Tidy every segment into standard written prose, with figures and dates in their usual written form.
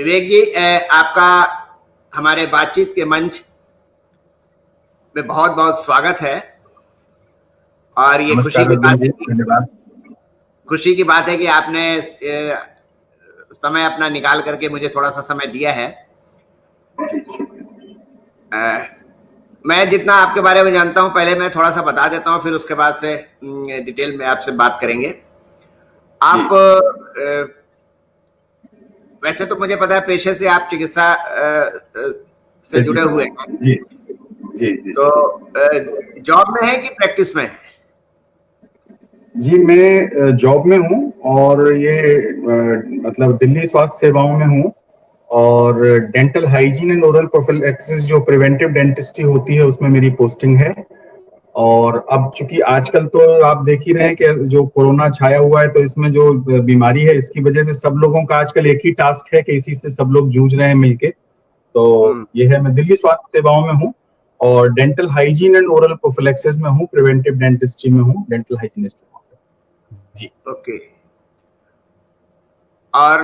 विवेक जी, आपका हमारे बातचीत के मंच में बहुत बहुत स्वागत है। और ये नमस्कार अर्जुन जी, धन्यवाद। खुशी की बात है कि आपने समय अपना निकाल करके मुझे थोड़ा सा समय दिया है। मैं जितना आपके बारे में जानता हूं, पहले मैं थोड़ा सा बता देता हूं, फिर उसके बाद से डिटेल में आपसे बात करेंगे। आप वैसे तो मुझे पता है पेशे से आप चिकित्सा से जुड़े हुए हैं। जी जी जी। तो जॉब में है कि प्रैक्टिस में है? जी, मैं जॉब में हूँ और ये मतलब दिल्ली स्वास्थ्य सेवाओं में हूँ और dental hygiene and oral prophylaxis जो प्रिवेंटिव डेंटिस्ट्री होती है उसमें मेरी पोस्टिंग है। और अब चूंकि आजकल तो आप देख ही रहे हैं कि जो कोरोना छाया हुआ है, तो इसमें जो बीमारी है इसकी वजह से सब लोगों का आजकल एक ही टास्क है कि इसी से सब लोग जूझ रहे हैं मिलके। तो ये है, मैं दिल्ली स्वास्थ्य सेवाओं में हूँ और dental hygiene and oral prophylaxis में हूँ, प्रिवेंटिव डेंटिस्ट्री में हूँ, डेंटल हाइजीनिस्ट हूँ जी। ओके। और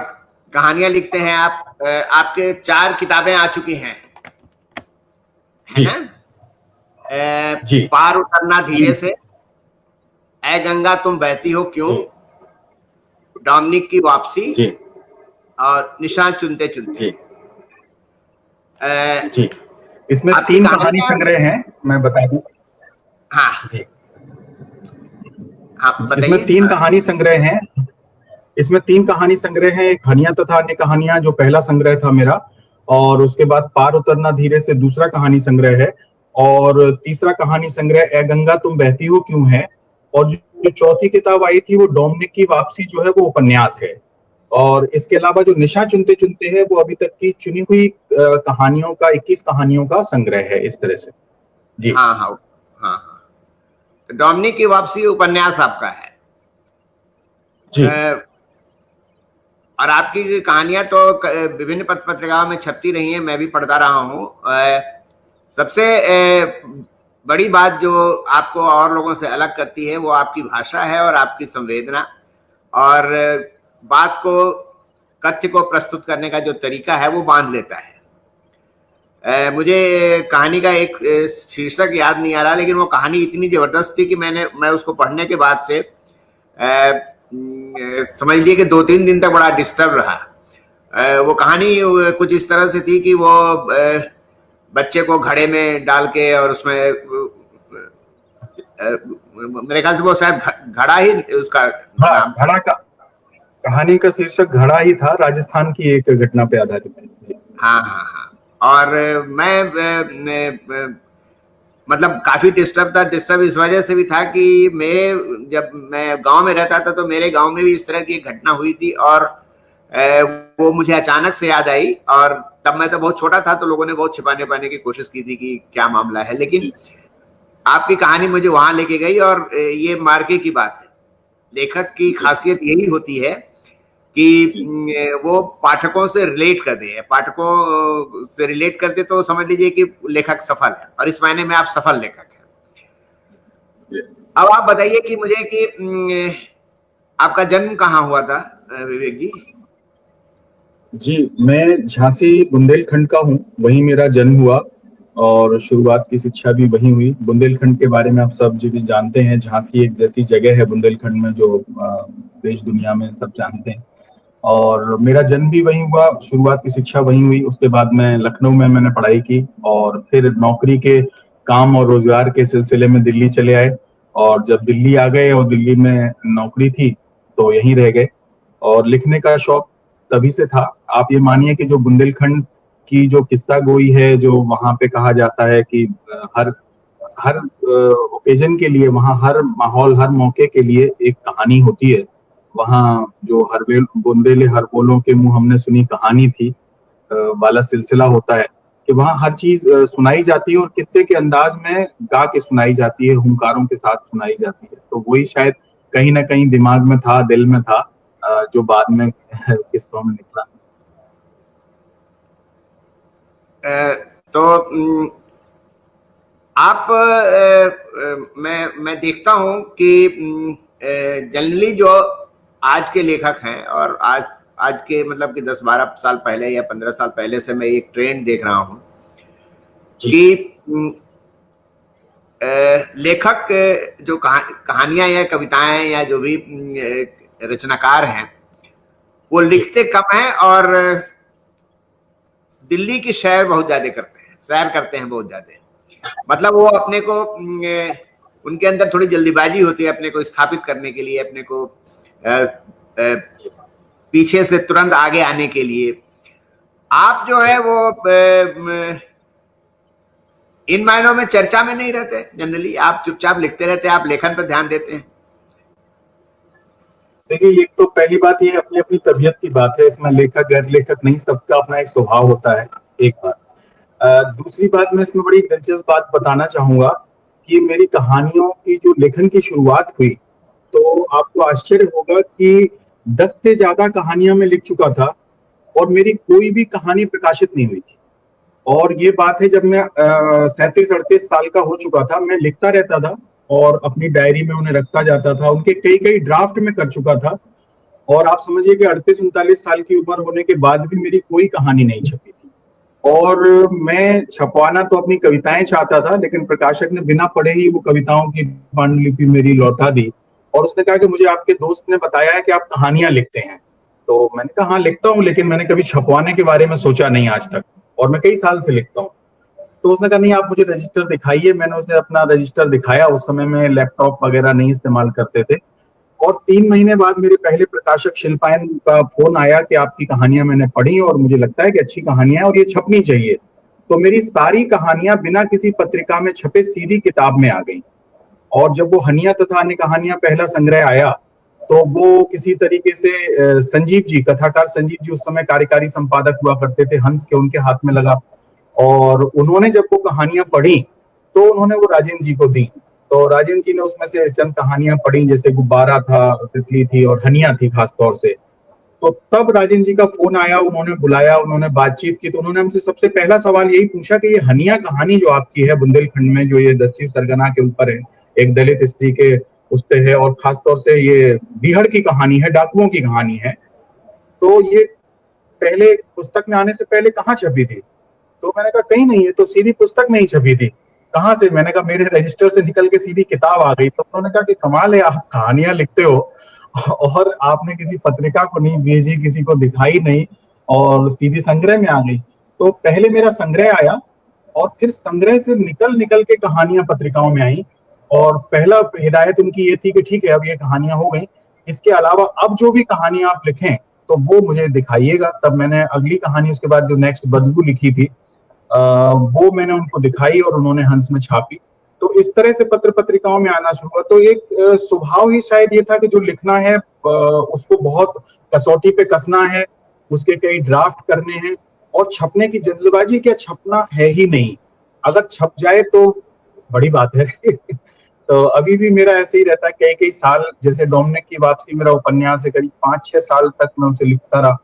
कहानियां लिखते हैं आप, आपके 4 किताबें आ चुकी हैं, है ना? जी। पार उतरना धीरे से, ऐ गंगा तुम बहती हो क्यों, डोमिनिक की वापसी जी। और निशान चुनते चुनते। जी, इसमें 3 कहानी संग्रह हैं, मैं बता दूं। हाँ जी, हाँ बताइए। इसमें 3 कहानी संग्रह हैं। इसमें 3 कहानी संग्रह हैं। एक हनिया तथा अन्य कहानियां जो पहला संग्रह था मेरा, और उसके बाद पार उतरना धीरे से दूसरा कहानी संग्रह है, और तीसरा कहानी संग्रह ए गंगा तुम बहती हो क्यों है, और जो चौथी किताब आई थी वो डोमिनिक की वापसी जो है वो उपन्यास है। और इसके अलावा जो निशा चुनते चुनते है वो अभी तक की चुनी हुई कहानियों का 21 कहानियों का संग्रह है, इस तरह से। जी हाँ हाँ हाँ हाँ। तो डोमिनिक की वापसी उपन्यास आपका है जी। और आपकी कहानियां तो विभिन्न पत्र पत्रिकाओं में छपती रही हैं, मैं भी पढ़ता रहा हूँ। सबसे बड़ी बात जो आपको और लोगों से अलग करती है वो आपकी भाषा है और आपकी संवेदना, और बात को, कथ्य को प्रस्तुत करने का जो तरीका है वो बांध लेता है। मुझे कहानी का एक शीर्षक याद नहीं आ रहा, लेकिन वो कहानी इतनी जबरदस्त थी कि मैं उसको पढ़ने के बाद से समझ लिए कि 2-3 दिन तक बड़ा डिस्टर्ब रहा। वो कहानी कुछ इस तरह से थी कि वो बच्चे को घड़े में डाल के, और उसमें मेरे ख्याल से वो शायद घड़ा ही उसका नाम था। घड़ा का कहानी का शीर्षक घड़ा ही था, राजस्थान की एक घटना पे आधारित है। हाँ हाँ हाँ। और मैं मतलब काफी डिस्टर्ब था। डिस्टर्ब इस वजह से भी था कि जब मैं गांव में रहता था तो मेरे गांव में भी इस तरह की एक घटना हुई थी, और वो मुझे अचानक से याद आई। और तब मैं तो बहुत छोटा था, तो लोगों ने बहुत छिपाने पाने की कोशिश की थी कि क्या मामला है, लेकिन आपकी कहानी मुझे वहां लेके गई। और ये मार्के की बात है, लेखक की खासियत यही होती है कि वो पाठकों से रिलेट कर दे। पाठकों से रिलेट करते तो समझ लीजिए कि लेखक सफल है, और इस मायने में आप सफल लेखक हैं। अब आप बताइए कि मुझे कि आपका जन्म कहाँ हुआ था विवेक जी? जी, मैं झांसी बुंदेलखंड का हूँ, वहीं मेरा जन्म हुआ और शुरुआत की शिक्षा भी वहीं हुई। बुंदेलखंड के बारे में आप सब जो भी जानते हैं, झांसी एक जैसी जगह है बुंदेलखंड में जो देश दुनिया में सब जानते हैं। और मेरा जन्म भी वहीं हुआ, शुरुआत की शिक्षा वहीं हुई। उसके बाद मैं लखनऊ में मैंने पढ़ाई की और फिर नौकरी के काम और रोजगार के सिलसिले में दिल्ली चले आए। और जब दिल्ली आ गए और दिल्ली में नौकरी थी तो यहीं रह गए। और लिखने का शौक तभी से था। आप ये मानिए कि जो बुंदेलखंड की जो किस्सा गोई है, जो वहां पे कहा जाता है कि हर हर ओकेजन के लिए, वहां हर माहौल, हर मौके के लिए एक कहानी होती है। वहाँ जो हर बुंदेले हर बोलों के मुंह हमने सुनी कहानी थी वाला सिलसिला होता है कि वहाँ हर चीज सुनाई जाती है और किस्से के अंदाज में गा के सुनाई जाती है, हुंकारों के साथ सुनाई जाती है। तो वही शायद कहीं ना कहीं दिमाग में था, दिल में था, जो बाद में किस्सों में निकला। तो आप मैं देखता हूं कि जनरली जो आज के लेखक हैं और आज आज के मतलब कि 10-12 साल पहले या 15 साल पहले से मैं एक ट्रेंड देख रहा हूँ कि लेखक जो कहानियां या कविताएं या जो भी रचनाकार हैं वो लिखते कम हैं और दिल्ली की सैर बहुत ज्यादा करते हैं, सैर करते हैं बहुत ज्यादा। मतलब वो अपने को उनके अंदर थोड़ी जल्दीबाजी होती है अपने को स्थापित करने के लिए, अपने को पीछे से तुरंत आगे आने के लिए। आप जो है वो इन मायनों में चर्चा में नहीं रहते, जनरली आप चुपचाप लिखते रहते हैं, आप लेखन पर ध्यान देते हैं। देखिए, ये तो पहली बात, ये अपनी अपनी तबीयत की बात है, इसमें लेखक गैर लेखक नहीं, सबका अपना एक स्वभाव होता है, एक बात। दूसरी बात, मैं इसमें बड़ी दिलचस्प बात बताना चाहूंगा कि मेरी कहानियों की जो लेखन की शुरुआत हुई, तो आपको आश्चर्य होगा कि 10 से ज्यादा कहानियां मैं लिख चुका था और मेरी कोई भी कहानी प्रकाशित नहीं हुई थी। और ये बात है जब मैं 37-38 साल का हो चुका था, मैं लिखता रहता था और अपनी डायरी में उन्हें रखता जाता था, उनके कई ड्राफ्ट में कर चुका था। और आप समझिए कि 38-39 साल की उम्र होने के बाद भी मेरी कोई कहानी नहीं छपी थी। और मैं छपवाना तो अपनी कविताएं चाहता था, लेकिन प्रकाशक ने बिना पढ़े ही वो कविताओं की पांडुलिपि मेरी लौटा दी और उसने कहा कि मुझे आपके दोस्त ने बताया है कि आप कहानियां लिखते हैं। तो मैंने कहा हाँ लिखता हूँ, लेकिन मैंने कभी छपवाने के बारे में सोचा नहीं आज तक, और मैं कई साल से लिखता हूँ। तो उसने कहा नहीं, आप मुझे रजिस्टर दिखाइए। मैंने उसे अपना रजिस्टर दिखाया। उस समय में लैपटॉप वगैरह नहीं इस्तेमाल करते थे। और 3 महीने बाद मेरे पहले प्रकाशक शिल्पायन का फोन आया कि आपकी कहानियां मैंने पढ़ी और मुझे लगता है कि अच्छी कहानियां और ये छपनी चाहिए। तो मेरी सारी कहानियां बिना किसी पत्रिका में छपे सीधी किताब में आ गई। और जब वो हनिया तथा अन्य कहानियां पहला संग्रह आया, तो वो किसी तरीके से संजीव जी, कथाकार संजीव जी उस समय कार्यकारी संपादक हुआ करते थे हंस के, उनके हाथ में लगा। और उन्होंने जब वो कहानियां पढ़ी तो उन्होंने वो राजेंद्र जी को दी। तो राजेंद्र जी ने उसमें से चंद कहानियां पढ़ी, जैसे गुब्बारा था, तितली थी और हनिया थी खास तौर से। तो तब राजेंद्र जी का फोन आया, उन्होंने बुलाया, उन्होंने बातचीत की। तो उन्होंने हमसे सबसे पहला सवाल यही पूछा कि ये हनिया कहानी जो आपकी है बुंदेलखंड में, जो ये दस्ती सरगना के ऊपर है, एक दलित स्त्री के उस पे है, और खासतौर से ये बीहड़ की कहानी है, डाकुओं की कहानी है, तो ये पहले पुस्तक में आने से पहले कहाँ छपी थी? तो मैंने कहा कहीं नहीं है। तो सीधी पुस्तक में ही छपी थी। कहाँ से? मैंने कहा मेरे रजिस्टर से निकल के सीधी किताब आ गई। तो उन्होंने कहा कि कमाल है, आप कहानियां लिखते हो और आपने किसी पत्रिका को नहीं भेजी, किसी को दिखाई नहीं, और सीधी संग्रह में आ गई। तो पहले मेरा संग्रह आया और फिर संग्रह से निकल के कहानियां पत्रिकाओं में आई। और पहला हिदायत उनकी ये थी कि ठीक है, अब ये कहानियां हो गई, इसके अलावा अब जो भी कहानियां आप लिखें तो वो मुझे दिखाइएगा। तब मैंने अगली कहानी उसके बाद जो नेक्स्ट बदबू लिखी थी, वो मैंने उनको दिखाई और उन्होंने हंस में छापी। तो इस तरह से पत्र पत्रिकाओं में आना शुरू हुआ। तो एक स्वभाव ही शायद ये था कि जो लिखना है उसको बहुत कसौटी पे कसना है, उसके कई ड्राफ्ट करने हैं, और छपने की जल्दबाजी क्या, छपना है ही नहीं। अगर छप जाए तो बड़ी बात है तो अभी भी मेरा ऐसे ही रहता है, कई साल, जैसे डोमिनिक की वापसी मेरा उपन्यास है, करीब 5-6 साल तक मैं उसे लिखता रहा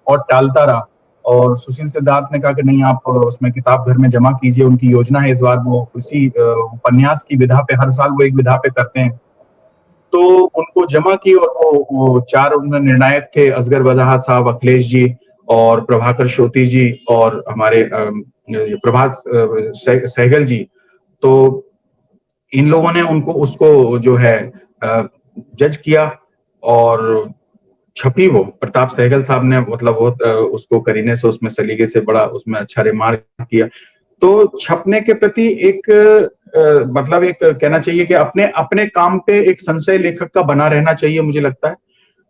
और टालता रहा। और सुशील सिद्धार्थ ने कहा कि नहीं, आप उसमें किताब घर में जमा कीजिए। उनकी योजना है इस बार वो उसी उपन्यास की विधा पे, हर साल वो एक विधा पे करते हैं, तो उनको जमा की। और वो 4 उनमें निर्णायक थे, असगर वजाहत साहब, अखिलेश जी और प्रभाकर श्रोती जी और हमारे प्रभात सहगल जी। तो इन लोगों ने उसको जो है जज किया और छपी। वो प्रताप सहगल साहब ने मतलब वो उसको करीने से, उसमें सलीके से बड़ा उसमें अच्छा रिमार्क किया। तो छपने के प्रति एक मतलब एक कहना चाहिए कि अपने अपने काम पे एक संशय लेखक का बना रहना चाहिए, मुझे लगता है।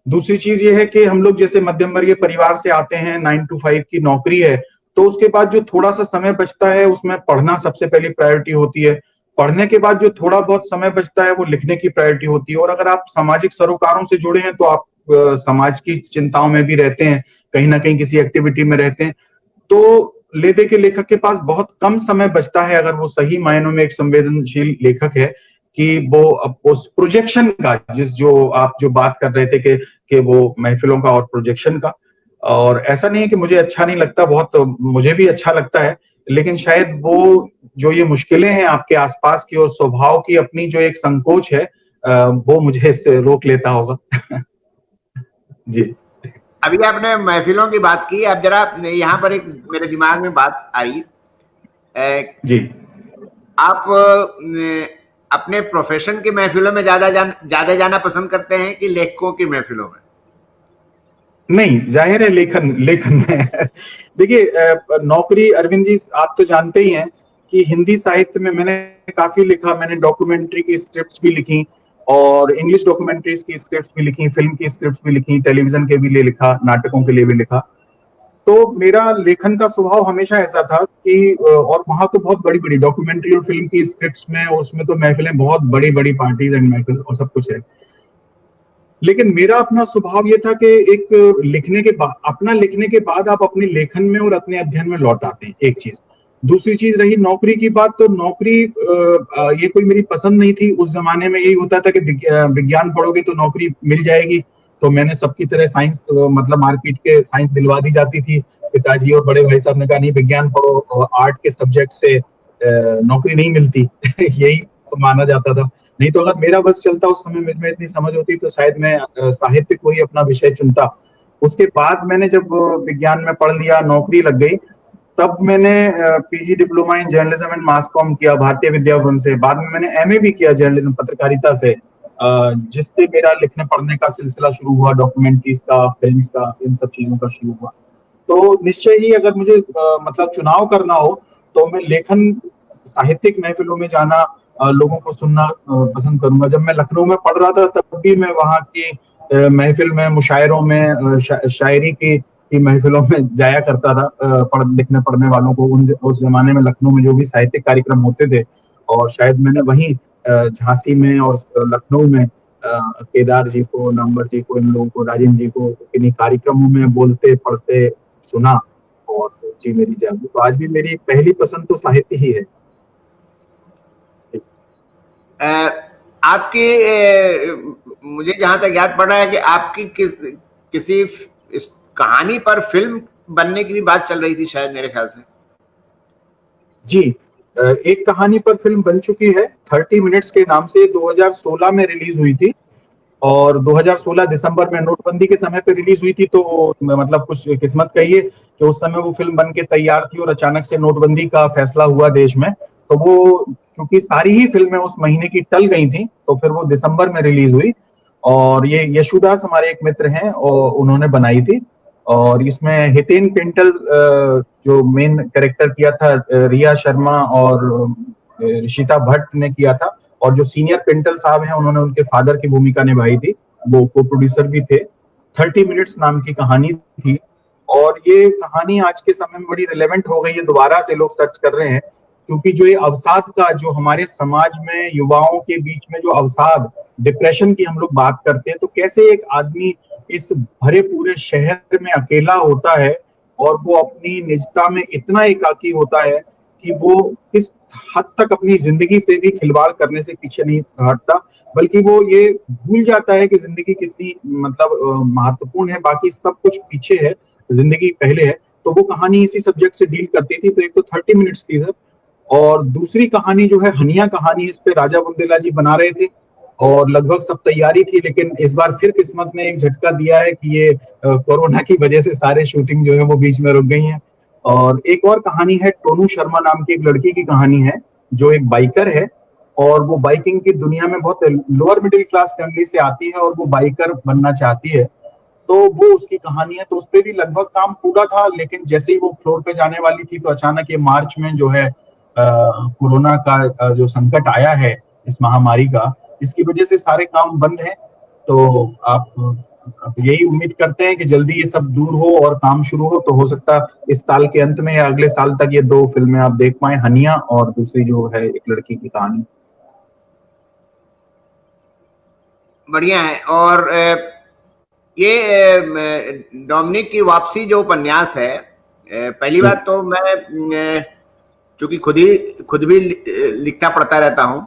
दूसरी चीज ये है कि हम लोग जैसे मध्यम वर्गीय परिवार से आते हैं, 9 to 5 की नौकरी है, तो उसके बाद जो थोड़ा सा समय बचता है उसमें पढ़ना सबसे पहली प्रायोरिटी होती है। पढ़ने के बाद जो थोड़ा बहुत समय बचता है वो लिखने की प्रायोरिटी होती है। और अगर आप सामाजिक सरोकारों से जुड़े हैं तो आप समाज की चिंताओं में भी रहते हैं, कहीं ना कहीं किसी एक्टिविटी में रहते हैं, तो ले दे के लेखक के पास बहुत कम समय बचता है, अगर वो सही मायनों में एक संवेदनशील लेखक है, कि वो उस प्रोजेक्शन का, जो आप जो बात कर रहे थे कि वो महफिलों का और प्रोजेक्शन का। और ऐसा नहीं है कि मुझे अच्छा नहीं लगता, बहुत मुझे भी अच्छा लगता है, लेकिन शायद वो जो ये मुश्किलें हैं आपके आसपास की और स्वभाव की अपनी जो एक संकोच है, वो मुझे इससे रोक लेता होगा जी। अभी आपने महफिलों की बात की, अब जरा यहाँ पर एक मेरे दिमाग में बात आई। जी आप अपने प्रोफेशन की महफिलों में ज्यादा जाना पसंद करते हैं कि लेखकों की महफिलों में? नहीं, जाहिर है लेखन लेखन में देखिए नौकरी, अरविंद जी आप तो जानते ही हैं कि हिंदी साहित्य में मैंने काफी लिखा। मैंने डॉक्यूमेंट्री की स्क्रिप्ट्स भी लिखी और इंग्लिश डॉक्यूमेंट्रीज की स्क्रिप्ट्स भी लिखी, फिल्म की स्क्रिप्ट्स भी लिखी, टेलीविजन के भी लिए लिखा, नाटकों के लिए भी लिखा। तो मेरा लेखन का स्वभाव हमेशा ऐसा था कि और वहां तो बहुत बड़ी बड़ी डॉक्यूमेंट्री और फिल्म की स्क्रिप्ट्स में, और उसमें तो महफिलें बहुत बड़ी बड़ी पार्टीज एंड महफिल और सब कुछ है। लेकिन मेरा अपना स्वभाव ये था कि एक लिखने के बाद, अपना लिखने के बाद आप अपने लेखन में और अपने अध्ययन में लौट आते हैं, एक चीज। दूसरी चीज रही नौकरी की बात, तो नौकरी ये कोई मेरी पसंद नहीं थी। उस जमाने में यही होता था कि विज्ञान पढ़ोगे तो नौकरी मिल जाएगी, तो मैंने सबकी तरह साइंस, मतलब मारपीट के साइंस दिलवा दी जाती थी। पिताजी और बड़े भाई साहब ने कहा नहीं विज्ञान पढ़ो, आर्ट के सब्जेक्ट से नौकरी नहीं मिलती यही माना जाता था। नहीं तो अगर मेरा बस चलता, उस समय में इतनी समझ होती, तो शायद मैं साहित्य को ही अपना विषय चुनता। उसके बाद मैंने जब विज्ञान में पढ़ लिया, नौकरी लग गई, तब मैंने PG diploma in journalism and mass com किया भारतीय विद्या भवन से। बाद में मैंने एमए भी किया जर्नलिज्म, पत्रकारिता से, जिससे मेरा लिखने पढ़ने का सिलसिला शुरू हुआ, डॉक्यूमेंट्रीज का, फिल्म का, इन सब चीजों का शुरू हुआ। तो निश्चय ही अगर मुझे मतलब चुनाव करना हो तो मैं लेखन, साहित्यिक महफिलों में जाना, लोगों को सुनना पसंद करूंगा। जब मैं लखनऊ में पढ़ रहा था तब भी मैं वहाँ की महफिल में, मुशायरों में, शायरी की महफिलों में जाया करता था, लिखने पढ़ने वालों को। उस जमाने में लखनऊ में जो भी साहित्यिक कार्यक्रम होते थे, और शायद मैंने वहीं झांसी में और लखनऊ में केदार जी को, नंबर जी को, इन लोगों को, राजेंद्र जी को इन्हीं कार्यक्रमों में बोलते पढ़ते सुना, और रुचि मेरी जागी। तो आज भी मेरी पहली पसंद तो साहित्य ही है। आपकी मुझे जहां तक याद पड़ा है कि आपकी किसी इस कहानी पर फिल्म बनने की भी बात चल रही थी शायद, मेरे ख्याल से। जी, एक कहानी पर फिल्म बन चुकी है, 30 मिनट्स के नाम से। 2016 में रिलीज हुई थी, और 2016 दिसंबर में, नोटबंदी के समय पे रिलीज हुई थी। तो मतलब कुछ किस्मत कहिए कि उस समय वो फिल्म बन के तैयार थी और अचानक से नोटबंदी का फैसला हुआ देश में। तो वो, क्योंकि सारी ही फिल्में उस महीने की टल गई थी, तो फिर वो दिसंबर में रिलीज हुई। और ये यशुदास हमारे एक मित्र हैं और उन्होंने बनाई थी। और इसमें हितेन पिंटल जो मेन कैरेक्टर किया था, रिया शर्मा और ऋषिता भट्ट ने किया था। और जो सीनियर पिंटल साहब हैं, उन्होंने उनके फादर की भूमिका निभाई थी, वो को प्रोड्यूसर भी थे। 30 मिनट्स नाम की कहानी थी, और ये कहानी आज के समय में बड़ी रिलेवेंट हो गई है, दोबारा से लोग सर्च कर रहे हैं। क्योंकि जो ये अवसाद का, जो हमारे समाज में युवाओं के बीच में जो अवसाद, डिप्रेशन की हम लोग बात करते हैं, तो कैसे एक आदमी इस भरे पूरे शहर में अकेला होता है और वो अपनी निजता में इतना एकाकी होता है कि वो किस हद तक अपनी जिंदगी से भी खिलवाड़ करने से पीछे नहीं हटता, बल्कि वो ये भूल जाता है कि जिंदगी कितनी मतलब महत्वपूर्ण है, बाकी सब कुछ पीछे है, जिंदगी पहले है। तो वो कहानी इसी सब्जेक्ट से डील करती थी। तो एक तो 30 मिनट्स थी सर, और दूसरी कहानी जो है हनिया कहानी, इस पे राजा बुंदेला जी बना रहे थे और लगभग सब तैयारी थी। लेकिन इस बार फिर किस्मत ने एक झटका दिया है कि ये कोरोना की वजह से सारे शूटिंग जो है वो बीच में रुक गई हैं। और एक और कहानी है, टोनू शर्मा नाम की एक लड़की की कहानी है, जो एक बाइकर है, और वो बाइकिंग की दुनिया में बहुत लोअर मिडिल क्लास फैमिली से आती है और वो बाइकर बनना चाहती है। तो वो उसकी कहानी है। तो उस पर भी लगभग काम पूरा था, लेकिन जैसे ही वो फ्लोर पे जाने वाली थी, तो अचानक ये मार्च में जो है कोरोना का जो संकट आया है, इस महामारी का, इसकी वजह से सारे काम बंद हैं। तो आप यही उम्मीद करते हैं कि जल्दी ये सब दूर हो और काम शुरू हो। तो हो सकता है इस साल के अंत में या अगले साल तक ये 2 फिल्में आप देख पाए, हनिया और दूसरी जो है एक लड़की की कहानी। बढ़िया है। और ये डोमिनिक की वापसी जो उपन्यास है, पहली बात तो मैं क्योंकि खुद भी लिखता पढ़ता रहता हूँ,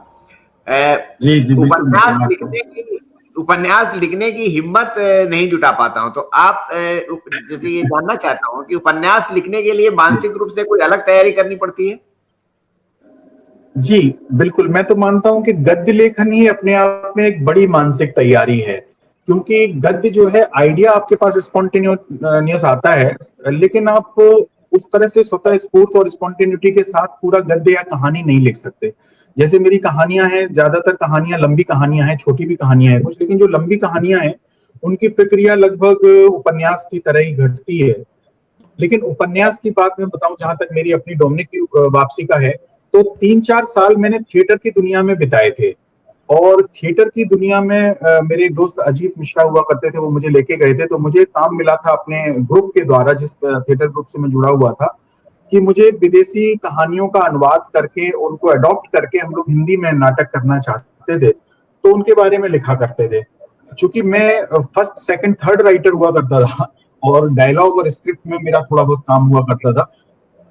उपन्यास लिखने की हिम्मत नहीं जुटा पाता हूं। तो आप जैसे ये जानना चाहता हूं कि उपन्यास लिखने के लिए मानसिक रूप से कोई अलग तैयारी करनी पड़ती है? जी बिल्कुल, मैं तो मानता हूं कि गद्य लेखन ही अपने आप में एक बड़ी मानसिक तैयारी है। क्योंकि गद्य जो है, आइडिया आपके पास स्पॉन्टेनियस आता है, लेकिन आप उस तरह से स्वतः स्फूर्त और स्पॉन्टेनिटी के साथ पूरा गद्य या कहानी नहीं लिख सकते। जैसे मेरी कहानियां हैं, ज्यादातर कहानियां लंबी कहानियां हैं, छोटी भी कहानियां हैं कुछ, लेकिन जो लंबी कहानियां हैं उनकी प्रक्रिया लगभग उपन्यास की तरह ही घटती है। लेकिन उपन्यास की बात मैं बताऊं, जहां तक मेरी अपनी डोमिनिक की वापसी का है, तो 3-4 साल मैंने थिएटर की दुनिया में बिताए थे। और थिएटर की दुनिया में मेरे एक दोस्त अजीत मिश्रा हुआ करते थे, वो मुझे लेके गए थे। तो मुझे काम मिला था अपने ग्रुप के द्वारा, जिस थिएटर ग्रुप से मैं जुड़ा हुआ था, कि मुझे विदेशी कहानियों का अनुवाद करके उनको अडॉप्ट करके हम लोग हिंदी में नाटक करना चाहते थे। तो उनके बारे में लिखा करते थे। चूंकि मैं फर्स्ट सेकंड थर्ड राइटर हुआ करता था और डायलॉग और स्क्रिप्ट में मेरा थोड़ा बहुत काम हुआ करता था,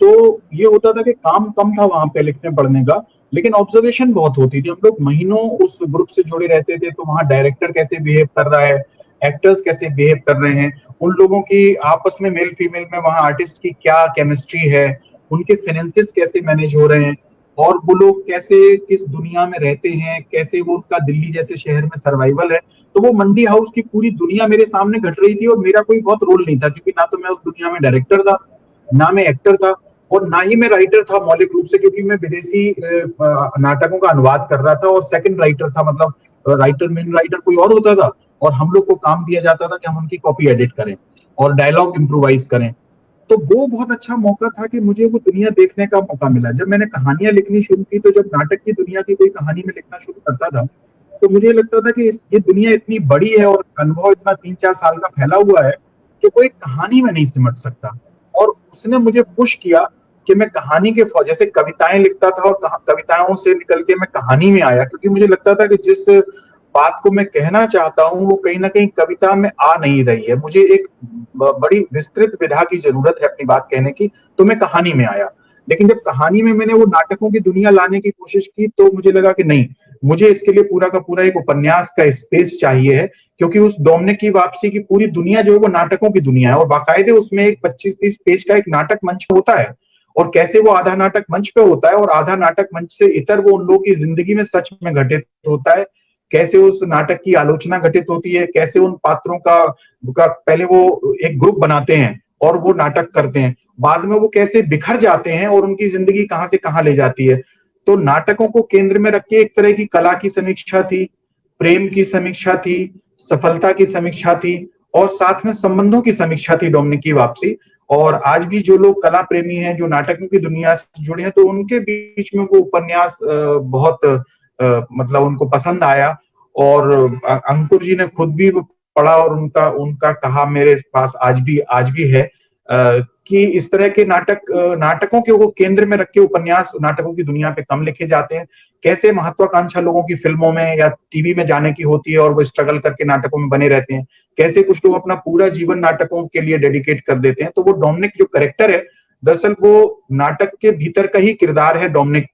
तो ये होता था कि काम कम था वहां पे लिखने पढ़ने का, लेकिन ऑब्जर्वेशन बहुत होती थी। हम लोग महीनों उस ग्रुप से जुड़े रहते थे, तो वहां डायरेक्टर कैसे बिहेव कर रहा है, एक्टर्स कैसे बिहेव कर रहे हैं, उन लोगों की आपस में मेल फीमेल में वहां आर्टिस्ट की क्या केमिस्ट्री है, उनके फाइनेंसेस कैसे मैनेज हो रहे हैं, और वो लोग कैसे किस दुनिया में रहते हैं, कैसे वो उनका दिल्ली जैसे शहर में सर्वाइवल है। तो वो मंडी हाउस की पूरी दुनिया मेरे सामने घट रही थी, और मेरा कोई बहुत रोल नहीं था, क्योंकि ना तो मैं उस दुनिया में डायरेक्टर था, ना मैं एक्टर था, और ना ही मैं राइटर था मौलिक रूप से, क्योंकि मैं विदेशी नाटकों का अनुवाद कर रहा था और सेकंड राइटर था। मतलब राइटर मेन राइटर कोई और होता था, और हम लोग को काम दिया जाता था कि हम उनकी कॉपी एडिट करें और डायलॉग इम्प्रोवाइज करें। तो वो बहुत अच्छा मौका था कि मुझे वो दुनिया देखने का मौका मिला। जब मैंने कहानियां लिखनी शुरू की, तो जब नाटक की दुनिया की कोई कहानी में लिखना शुरू करता था, तो मुझे लगता था कि ये दुनिया इतनी बड़ी है और अनुभव इतना 3-4 साल का फैला हुआ है कि कोई कहानी में नहीं सिमट सकता। और उसने मुझे पुश किया कि मैं कहानी के जैसे कविताएं लिखता था, और कविताओं से निकल के मैं कहानी में आया, क्योंकि मुझे लगता था कि जिस बात को मैं कहना चाहता हूँ वो कहीं ना कहीं कविता में आ नहीं रही है। मुझे एक बड़ी विस्तृत विधा की जरूरत है अपनी बात कहने की, तो मैं कहानी में आया। लेकिन जब कहानी में मैंने वो नाटकों की दुनिया लाने की कोशिश की, तो मुझे लगा कि नहीं, मुझे इसके लिए पूरा का पूरा एक उपन्यास का स्पेस चाहिए है, क्योंकि उस डोमिनिक की वापसी की पूरी दुनिया जो है वो नाटकों की दुनिया है, और बाकायदे उसमें एक 25-30 पेज का एक नाटक मंच होता है। और कैसे वो आधा नाटक मंच पे होता है और आधा नाटक मंच से इतर वो उन लोगों की जिंदगी में सच में घटित होता है, कैसे उस नाटक की आलोचना घटित होती है, कैसे उन पात्रों का पहले वो एक ग्रुप बनाते हैं और वो नाटक करते हैं, बाद में वो कैसे बिखर जाते हैं और उनकी जिंदगी कहां से कहां ले जाती है। तो नाटकों को केंद्र में रख के एक तरह की कला की समीक्षा थी, प्रेम की समीक्षा थी, सफलता की समीक्षा थी, और साथ में संबंधों की समीक्षा थी डोमिनिक की वापसी। और आज भी जो लोग कला प्रेमी हैं, जो नाटकों की दुनिया से जुड़े हैं, तो उनके बीच में वो उपन्यास बहुत मतलब उनको पसंद आया। और अंकुर जी ने खुद भी पढ़ा और उनका उनका कहा मेरे पास आज भी है कि इस तरह के नाटकों के वो केंद्र में रख के उपन्यास नाटकों की दुनिया पे कम लिखे जाते हैं। कैसे महत्वाकांक्षा लोगों की फिल्मों में या टीवी में जाने की होती है और वो स्ट्रगल करके नाटकों में बने रहते हैं, कैसे कुछ लोग अपना पूरा जीवन नाटकों के लिए डेडिकेट कर देते हैं। तो वो डोमिनिक जो कैरेक्टर है, दरअसल वो नाटक के भीतर का ही किरदार है डोमिनिक,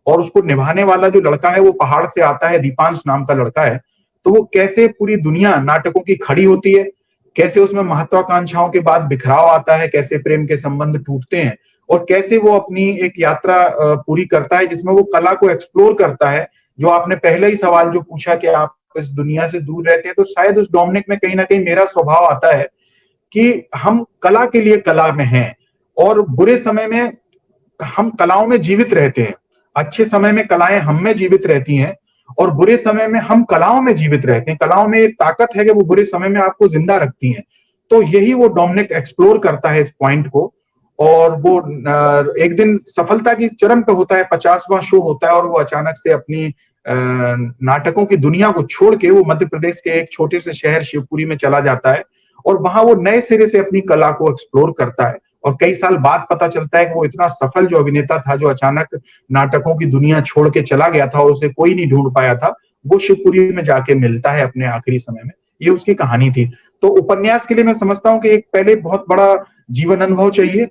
और उसको निभाने वाला जो लड़का है वो पहाड़ से आता है, दीपांश नाम का लड़का है। तो वो कैसे पूरी दुनिया नाटकों की खड़ी होती है, कैसे उसमें महत्वाकांक्षाओं के बाद बिखराव आता है, कैसे प्रेम के संबंध टूटते हैं, और कैसे वो अपनी एक यात्रा पूरी करता है जिसमें वो कला को एक्सप्लोर करता है। जो आपने पहले ही सवाल जो पूछा कि आप इस दुनिया से दूर रहते हैं, तो शायद उस डोमिनिक में कहीं ना कहीं मेरा स्वभाव आता है कि हम कला के लिए कला में हैं, और बुरे समय में हम कलाओं में जीवित रहते हैं। अच्छे समय में कलाएं हम में जीवित रहती हैं, और बुरे समय में हम कलाओं में जीवित रहते हैं। कलाओं में एक ताकत है कि वो बुरे समय में आपको जिंदा रखती हैं। तो यही वो डोमिनिक एक्सप्लोर करता है इस पॉइंट को। और वो एक दिन सफलता की चरम पे होता है, 50वां शो होता है, और वो अचानक से अपनी नाटकों की दुनिया को छोड़ के वो मध्य प्रदेश के एक छोटे से शहर शिवपुरी में चला जाता है, और वहां वो नए सिरे से अपनी कला को एक्सप्लोर करता है। और कई साल बाद पता चलता है कि वो इतना सफल जो अभिनेता था, जो अचानक नाटकों की दुनिया छोड़ के चला गया था, उसे कोई नहीं ढूंढ पाया था, वो शिवपुरी में जाके मिलता है अपने आखिरी समय में। ये उसकी कहानी थी। तो उपन्यास के लिए मैं समझता हूँ कि एक पहले बहुत बड़ा जीवन अनुभव चाहिए,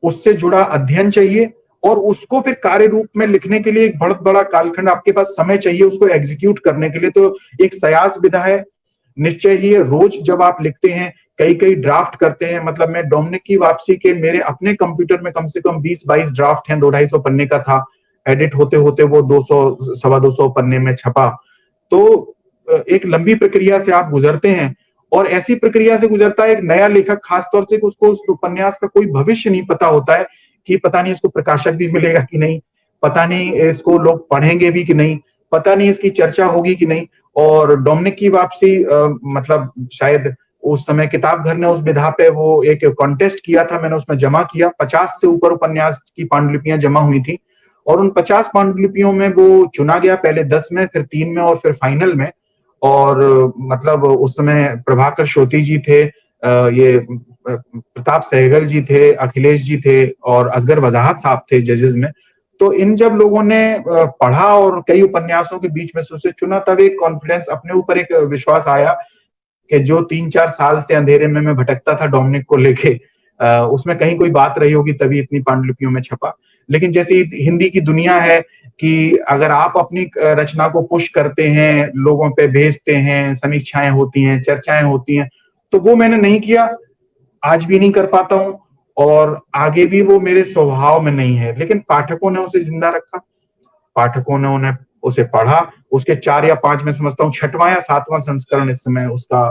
उससे जुड़ा अध्ययन चाहिए, और उसको फिर कार्य रूप में लिखने के लिए एक बहुत बड़ा कालखंड आपके पास समय चाहिए उसको एग्जीक्यूट करने के लिए। तो एक सयास विधा है निश्चय ही। रोज जब आप लिखते हैं, कई कई ड्राफ्ट करते हैं, मतलब मैं डोमिनिक की वापसी के मेरे अपने कंप्यूटर में कम से कम 20-22 ड्राफ्ट हैं, 200-250 पन्ने का था। एडिट होते होते वो 200 सवा 200 पन्ने में छपा। तो एक लंबी प्रक्रिया से आप गुजरते हैं, और ऐसी प्रक्रिया से गुजरता है एक नया लेखक, खासतौर से उसको उस उपन्यास का कोई भविष्य नहीं पता होता है कि पता नहीं इसको प्रकाशक भी मिलेगा कि नहीं, पता नहीं इसको लोग पढ़ेंगे भी कि नहीं, पता नहीं इसकी चर्चा होगी कि नहीं। और डोमिनिक की वापसी मतलब शायद उस समय किताब घर ने उस विधा पे वो एक कॉन्टेस्ट किया था, मैंने उसमें जमा किया, 50 से ऊपर उपन्यास की पांडुलिपियां जमा हुई थी, और उन 50 पांडुलिपियों में वो चुना गया, पहले 10 में, फिर 3 में, और फिर फाइनल में। और मतलब उस समय प्रभाकर श्रोती जी थे, ये प्रताप सहगल जी थे, अखिलेश जी थे, और असगर वजाहत साहब थे जजेस में। तो इन जब लोगों ने पढ़ा और कई उपन्यासों के बीच में से उसे चुना, तब एक कॉन्फिडेंस, अपने ऊपर एक विश्वास आया कि जो 3-4 साल से अंधेरे में मैं भटकता था डोमिनिक को लेके, उसमें कहीं कोई बात रही होगी तभी इतनी पांडुलिपियों में छपा। लेकिन जैसे हिंदी की दुनिया है कि अगर आप अपनी रचना को पुश करते हैं, लोगों पे भेजते हैं, समीक्षाएं होती हैं, चर्चाएं होती हैं, तो वो मैंने नहीं किया, आज भी नहीं कर पाता हूं, और आगे भी वो मेरे स्वभाव में नहीं है। लेकिन पाठकों ने उसे जिंदा रखा, पाठकों ने उन्हें उसे पढ़ा, उसके 4 या 5, मैं समझता हूँ 6वां या 7वां संस्करण इस समय उसका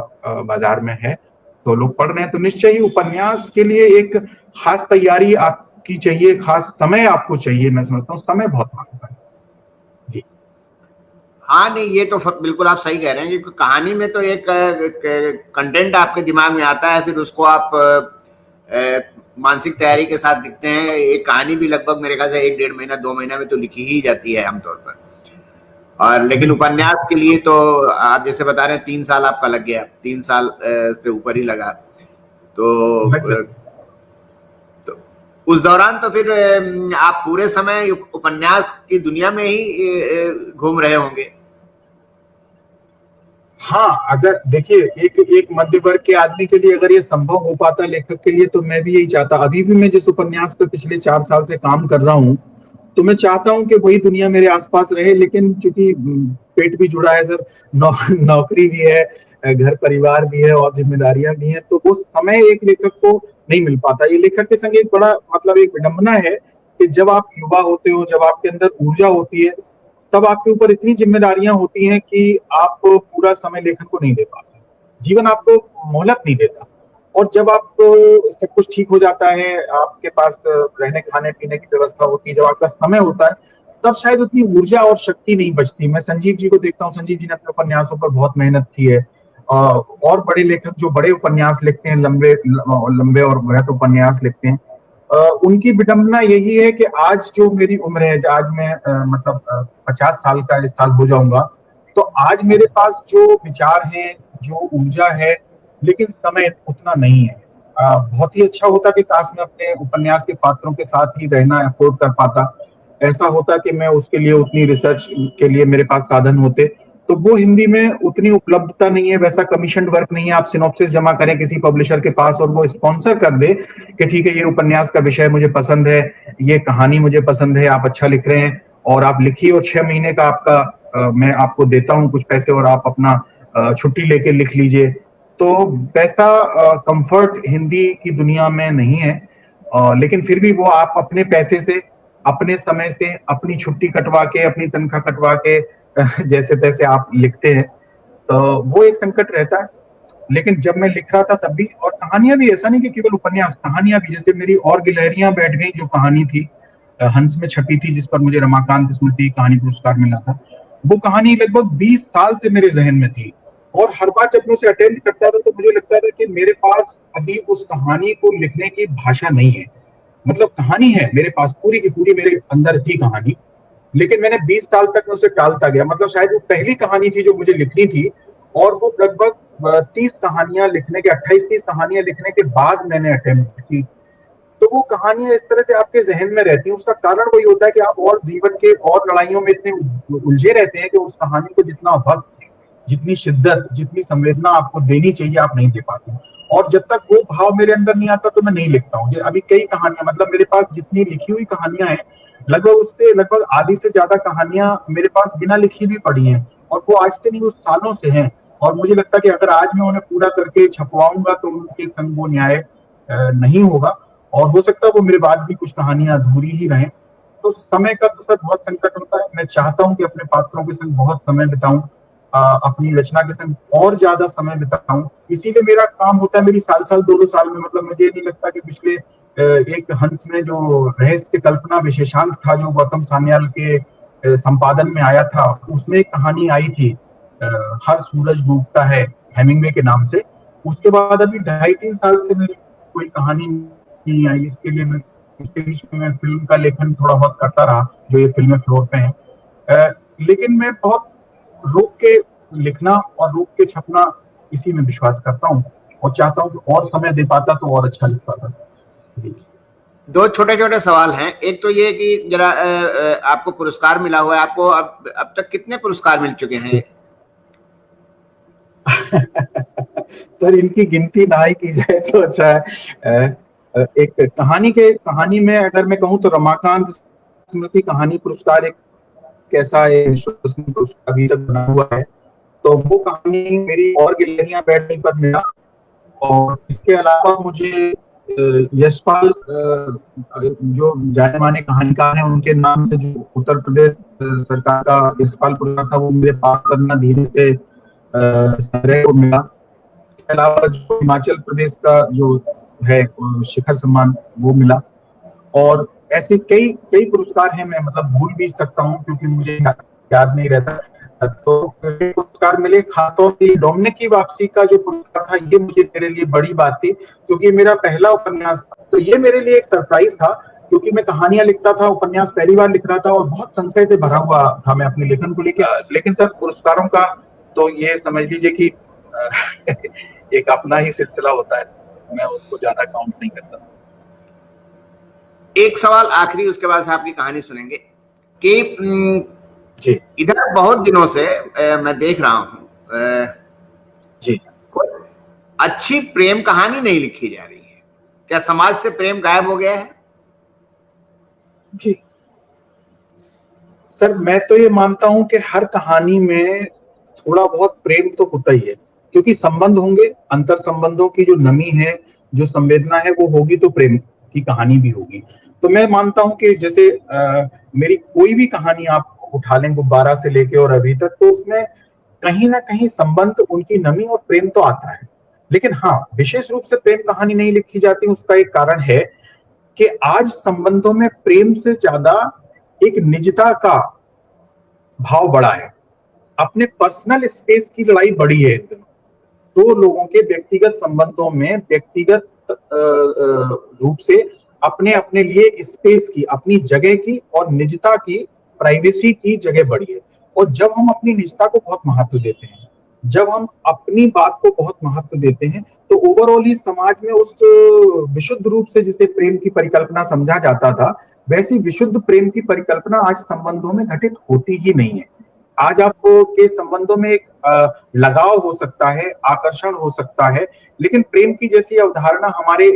बाजार में है, तो लोग पढ़ रहे हैं। तो निश्चय ही उपन्यास के लिए एक खास तैयारी आपकी चाहिए, खास समय आपको चाहिए, मैं समझता हूँ समय बहुत मांगता है। जी हाँ, नहीं, ये तो बिल्कुल आप सही कह रहे हैं कि कहानी में तो एक कंटेंट आपके दिमाग में आता है, फिर उसको आप मानसिक तैयारी के साथ लिखते हैं। एक कहानी भी लगभग मेरे ख्याल से 1-1.5 महीना 2 महीना में तो लिखी ही जाती है आमतौर पर। और लेकिन उपन्यास के लिए तो आप जैसे बता रहे हैं 3 साल आपका लग गया, 3 साल से ऊपर ही लगा। तो उस दौरान तो फिर आप पूरे समय उपन्यास की दुनिया में ही घूम रहे होंगे। हाँ, अगर देखिए एक मध्य वर्ग के आदमी के लिए अगर ये संभव हो पाता, लेखक के लिए, तो मैं भी यही चाहता। अभी भी मैं जिस उपन्यास पे पिछले 4 साल से काम कर रहा हूँ, तो मैं चाहता हूं कि वही दुनिया मेरे आसपास रहे। लेकिन चूंकि पेट भी जुड़ा है सर, नौकरी भी है, घर परिवार भी है, और जिम्मेदारियां भी हैं, तो वो समय एक लेखक को नहीं मिल पाता। ये लेखक के संग एक बड़ा मतलब एक विडंबना है कि जब आप युवा होते हो, जब आपके अंदर ऊर्जा होती है, तब आपके ऊपर इतनी जिम्मेदारियां होती हैं कि आप पूरा समय लेखन को नहीं दे पाते, जीवन आपको मोहलत नहीं देता। और जब आपको सब कुछ ठीक हो जाता है, आपके पास रहने खाने पीने की व्यवस्था होती है, जब आपका समय होता है, तब शायद उतनी ऊर्जा और शक्ति नहीं बचती। मैं संजीव जी को देखता हूँ, संजीव जी ने अपने उपन्यासों पर बहुत मेहनत की है, और बड़े लेखक जो बड़े उपन्यास लिखते हैं, लंबे लंबे और बृहत उपन्यास लिखते हैं, उनकी विडंबना यही है कि आज जो मेरी उम्र है, आज मैं मतलब 50 साल का इस साल हो जाऊंगा, तो आज मेरे पास जो विचार हैं, जो ऊर्जा है, लेकिन समय उतना नहीं है। बहुत ही अच्छा होता कि काश मैं अपने उपन्यास के पात्रों के साथ ही रहना अफोर्ड कर पाता, ऐसा होता कि मैं उसके लिए उतनी रिसर्च के लिए मेरे पास साधन होते। तो वो हिंदी में उतनी उपलब्धता नहीं है, वैसा कमीशन वर्क नहीं है। आप सिनॉप्सिस जमा करें किसी पब्लिशर के पास और वो स्पॉन्सर कर दे कि ठीक है, ये उपन्यास का विषय मुझे पसंद है, ये कहानी मुझे पसंद है, आप अच्छा लिख रहे हैं, और आप लिखिए, और 6 महीने का आपका मैं आपको देता हूँ कुछ पैसे, और आप अपना छुट्टी लेके लिख लीजिए। तो वैसा कंफर्ट हिंदी की दुनिया में नहीं है। लेकिन फिर भी वो आप अपने पैसे से, अपने समय से, अपनी छुट्टी कटवा के, अपनी तनख्वाह कटवा के जैसे तैसे आप लिखते हैं, तो वो एक संकट रहता है। लेकिन जब मैं लिख रहा था तब भी, और कहानियां भी, ऐसा नहीं कि केवल उपन्यास, कहानियां भी, जैसे मेरी और गिलहरियां बैठ गई जो कहानी थी, हंस में छपी थी, जिस पर मुझे रमाकांत स्मृति कहानी पुरस्कार मिला था, वो कहानी लगभग 20 साल से मेरे जहन में थी। और हर बार जब मैं उसे अटेम्प्ट करता था तो मुझे लगता था कि मेरे पास अभी उस कहानी को लिखने की भाषा नहीं है। मतलब कहानी है मेरे पास, पूरी की पूरी मेरे अंदर थी कहानी, लेकिन मैंने 20 साल तक मैं उसे टालता गया। मतलब शायद वो पहली कहानी थी जो मुझे लिखनी थी, और वो लगभग 30 कहानियां लिखने के, 28-30 कहानियां लिखने के बाद मैंने अटेम्प्ट की। तो वो कहानियां इस तरह से आपके जहन में रहती हैं। उसका कारण वही होता है कि आप और जीवन के और लड़ाइयों में इतने उलझे रहते हैं कि उस कहानी को जितना वक्त, जितनी शिद्दत, जितनी संवेदना आपको देनी चाहिए, आप नहीं दे पाते। और जब तक वो भाव मेरे अंदर नहीं आता तो मैं नहीं लिखता हूँ। अभी कई कहानियां, मतलब मेरे पास जितनी लिखी हुई कहानियां हैं, लगभग उससे लगभग आधी से ज्यादा कहानियां मेरे पास बिना लिखी भी पड़ी हैं, और वो आज से नहीं, उस सालों से हैं। और मुझे लगता है कि अगर आज मैं उन्हें पूरा करके छपवाऊंगा तो उनके संग वो न्याय नहीं होगा, और हो सकता है वो मेरे बाद भी कुछ कहानियां अधूरी ही रहें। तो समय का तो सर बहुत संकट होता है। मैं चाहता हूं कि अपने पात्रों के संग बहुत समय बिताऊं, अपनी रचना के संग और ज्यादा समय बिताऊं। इसीलिए मेरा काम होता है, मेरी साल साल 2-2 साल में, मतलब मुझे नहीं लगता कि पिछले एक हंस में जो रहस्य कल्पना विशेषांक था जो गौतम सान्याल के संपादन में आया था, उसमें एक कहानी आई थी हर सूरज डूबता है, हेमिंगवे के नाम से। उसके बाद अभी 2.5-3 साल से मेरी कोई कहानी नहीं आई। इसके लिए मैं, इसके बीच में मैं फिल्म का लेखन थोड़ा बहुत करता रहा, जो ये फिल्में फ्लोर पे हैं। लेकिन मैं बहुत रोक के लिखना और रोक के छपना, इसी में विश्वास करता हूँ और चाहता हूँ कि और समय दे पाता तो और अच्छा लिख पाता। जी, 2 छोटे-छोटे सवाल हैं। एक तो ये कि जरा आपको पुरस्कार मिला हुआ है, आपको अब तक कितने पुरस्कार मिल चुके हैं? सर इनकी गिनती ना ही की जाए तो अच्छा है। एक कहानी में अगर मैं कहूँ तो रमाकांत स्मृति कहानी पुरस्कार एक कैसा पुरस्कार अभी तक बना हुआ है, तो वो कहानी मेरी और गिलहरियां बैठने पर मिला। और इसके अलावा मुझे यशपाल जो जाने माने कहानीकार हैं, उनके नाम से जो उत्तर प्रदेश सरकार का यशपाल पुरस्कार था, वो मेरे पास करना धीरे से संग्रह को मिला। इसके अलावा जो हिमाचल प्रदेश का जो है शिखर सम्मान, वो मिला। और ऐसे कई कई पुरस्कार हैं, मैं मतलब भूल भी सकता हूँ क्योंकि मुझे याद नहीं रहता। तो पुरस्कार मिले, खासतौर से डोमिनिक की वापसी का जो पुरस्कार था, ये मुझे मेरे लिए बड़ी बात थी क्योंकि मेरा पहला उपन्यास था। तो ये मेरे लिए एक सरप्राइज था क्योंकि मैं कहानियां लिखता था, उपन्यास पहली बार लिख रहा था और बहुत संशय से भरा हुआ था मैं अपने लेखन को लेकर। लेकिन सर पुरस्कारों का तो ये समझ लीजिए कि एक अपना ही सिलसिला होता है, मैं उसको ज्यादा काउंट नहीं करता। एक सवाल आखिरी, उसके बाद आपकी कहानी सुनेंगे कि जी, इधर बहुत दिनों से मैं देख रहा हूं जी, अच्छी प्रेम कहानी नहीं लिखी जा रही है। क्या समाज से प्रेम गायब हो गया है? जी सर, मैं तो ये मानता हूं कि हर कहानी में थोड़ा बहुत प्रेम तो होता ही है, क्योंकि संबंध होंगे, अंतर संबंधों की जो नमी है, जो संवेदना है, वो होगी तो प्रेम की कहानी भी होगी। तो मैं मानता हूं कि जैसे मेरी कोई भी कहानी आप उठा लें गुब्बारा से लेके और अभी तक, तो उसमें कहीं ना कहीं संबंध, उनकी नमी और प्रेम तो आता है। लेकिन हाँ, विशेष रूप से प्रेम कहानी नहीं लिखी जाती, उसका एक कारण है कि आज संबंधों में प्रेम से ज्यादा एक निजता का भाव बढ़ा है, अपने पर्सनल स्पेस की लड़ाई बढ़ी है इन दिनों। दो लोगों के व्यक्तिगत संबंधों में व्यक्तिगत रूप से अपने अपने लिए स्पेस की, अपनी जगह की और निजता की, प्राइवेसी की जगह बढ़ी है। और जब हम अपनी निजता को बहुत महत्व देते हैं, जब हम अपनी बात को बहुत महत्व देते हैं, तो ओवरऑल ही समाज में उस विशुद्ध रूप से जिसे प्रेम की परिकल्पना समझा जाता था, वैसी विशुद्ध प्रेम की परिकल्पना आज संबंधों में घटित होती ही नहीं है। आज आपको के संबंधों में एक लगाव हो सकता है, आकर्षण हो सकता है, लेकिन प्रेम की जैसी अवधारणा हमारे